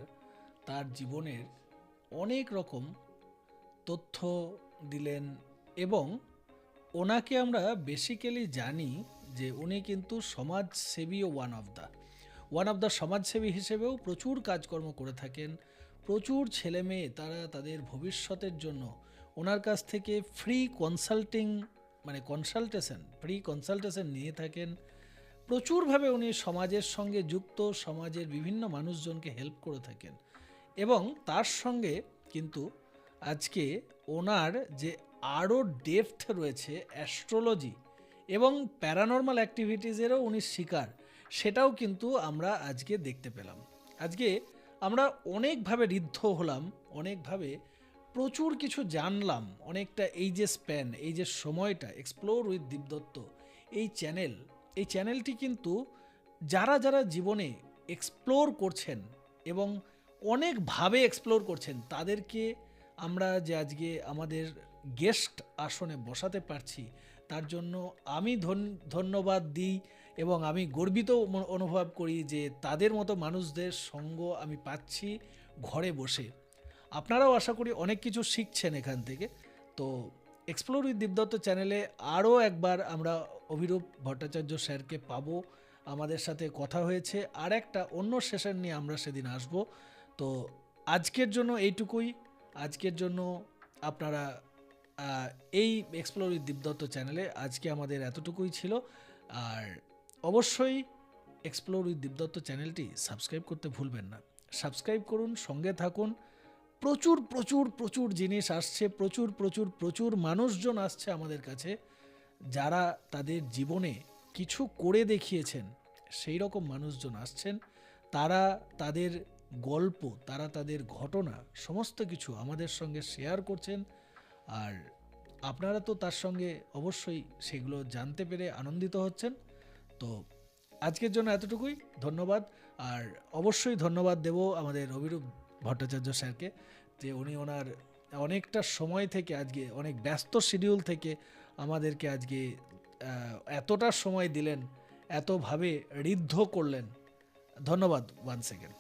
তার জীবনের অনেক রকম তথ্য দিলেন, এবং ওনাকে আমরা বেসিক্যালি জানি যে উনি কিন্তু সমাজসেবীও ওয়ান অফ দ্য সমাজসেবী হিসেবেও প্রচুর কাজকর্ম করে থাকেন। প্রচুর ছেলে মেয়ে তারা তাদের ভবিষ্যতের জন্য ওনার কাছ থেকে ফ্রি কনসালটেশন নিয়ে থাকেন। প্রচুরভাবে উনি সমাজের সঙ্গে যুক্ত, সমাজের বিভিন্ন মানুষজনকে হেল্প করে থাকেন এবং তার সঙ্গে কিন্তু আজকে ওনার যে আরও ডেপথ রয়েছে অ্যাস্ট্রোলজি এবং প্যারানর্মাল অ্যাক্টিভিটিসেরও উনি শিকার, সেটাও কিন্তু আমরা আজকে দেখতে পেলাম। আজকে আমরা অনেকভাবে ঋদ্ধ হলাম, অনেকভাবে প্রচুর কিছু জানলাম, অনেকটা এই যে স্প্যান, এই যে সময়টা এক্সপ্লোর উইথ দীপদত্ত এই চ্যানেলটি কিন্তু যারা যারা জীবনে এক্সপ্লোর করছেন এবং অনেকভাবে এক্সপ্লোর করছেন তাদেরকে আমরা যে আজকে আমাদের গেস্ট আসনে বসাতে পারছি তার জন্য আমি ধন্যবাদ দিই এবং আমি গর্বিত অনুভব করি যে তাদের মতো মানুষদের সঙ্গ আমি পাচ্ছি ঘরে বসে। আপনারাও আশা করি অনেক কিছু শিখছেন এখান থেকে। তো এক্সপ্লোর উইথ দীপদত্ত চ্যানেলে আরও একবার আমরা অভিরূপ ভট্টাচার্য স্যারকে পাবো, আমাদের সাথে কথা হয়েছে, আর একটা অন্য সেশন নিয়ে আমরা সেদিন আসব। তো আজকের জন্য এইটুকুই, আজকের জন্য আপনারা এই এক্সপ্লোর উইথ দীপদত্ত চ্যানেলে আজকে আমাদের এতটুকুই ছিল। আর অবশ্যই এক্সপ্লোর উইথ দীপদত্ত চ্যানেলটি সাবস্ক্রাইব করতে ভুলবেন না। সাবস্ক্রাইব করুন, সঙ্গে থাকুন, প্রচুর প্রচুর প্রচুর জিনিস আসছে, প্রচুর প্রচুর প্রচুর মানুষজন আসছে আমাদের কাছে যারা তাদের জীবনে কিছু করে দেখিয়েছেন, সেই রকম মানুষজন আসছেন। তারা তাদের গল্প, তারা তাদের ঘটনা সমস্ত কিছু আমাদের সঙ্গে শেয়ার করছেন, আর আপনারা তো তার সঙ্গে অবশ্যই সেগুলো জানতে পেরে আনন্দিত হচ্ছেন। তো আজকের জন্য এতটুকুই, ধন্যবাদ। আর অবশ্যই ধন্যবাদ দেব আমাদের অভিরূপ ভট্টাচার্য স্যারকে, যে উনি ওনার অনেকটা সময় থেকে আজকে অনেক ব্যস্ত শিডিউল থেকে আমাদেরকে আজকে এতটা সময় দিলেন, এতভাবে ঋদ্ধ করলেন। ধন্যবাদ ওয়ান সেকেন্ড।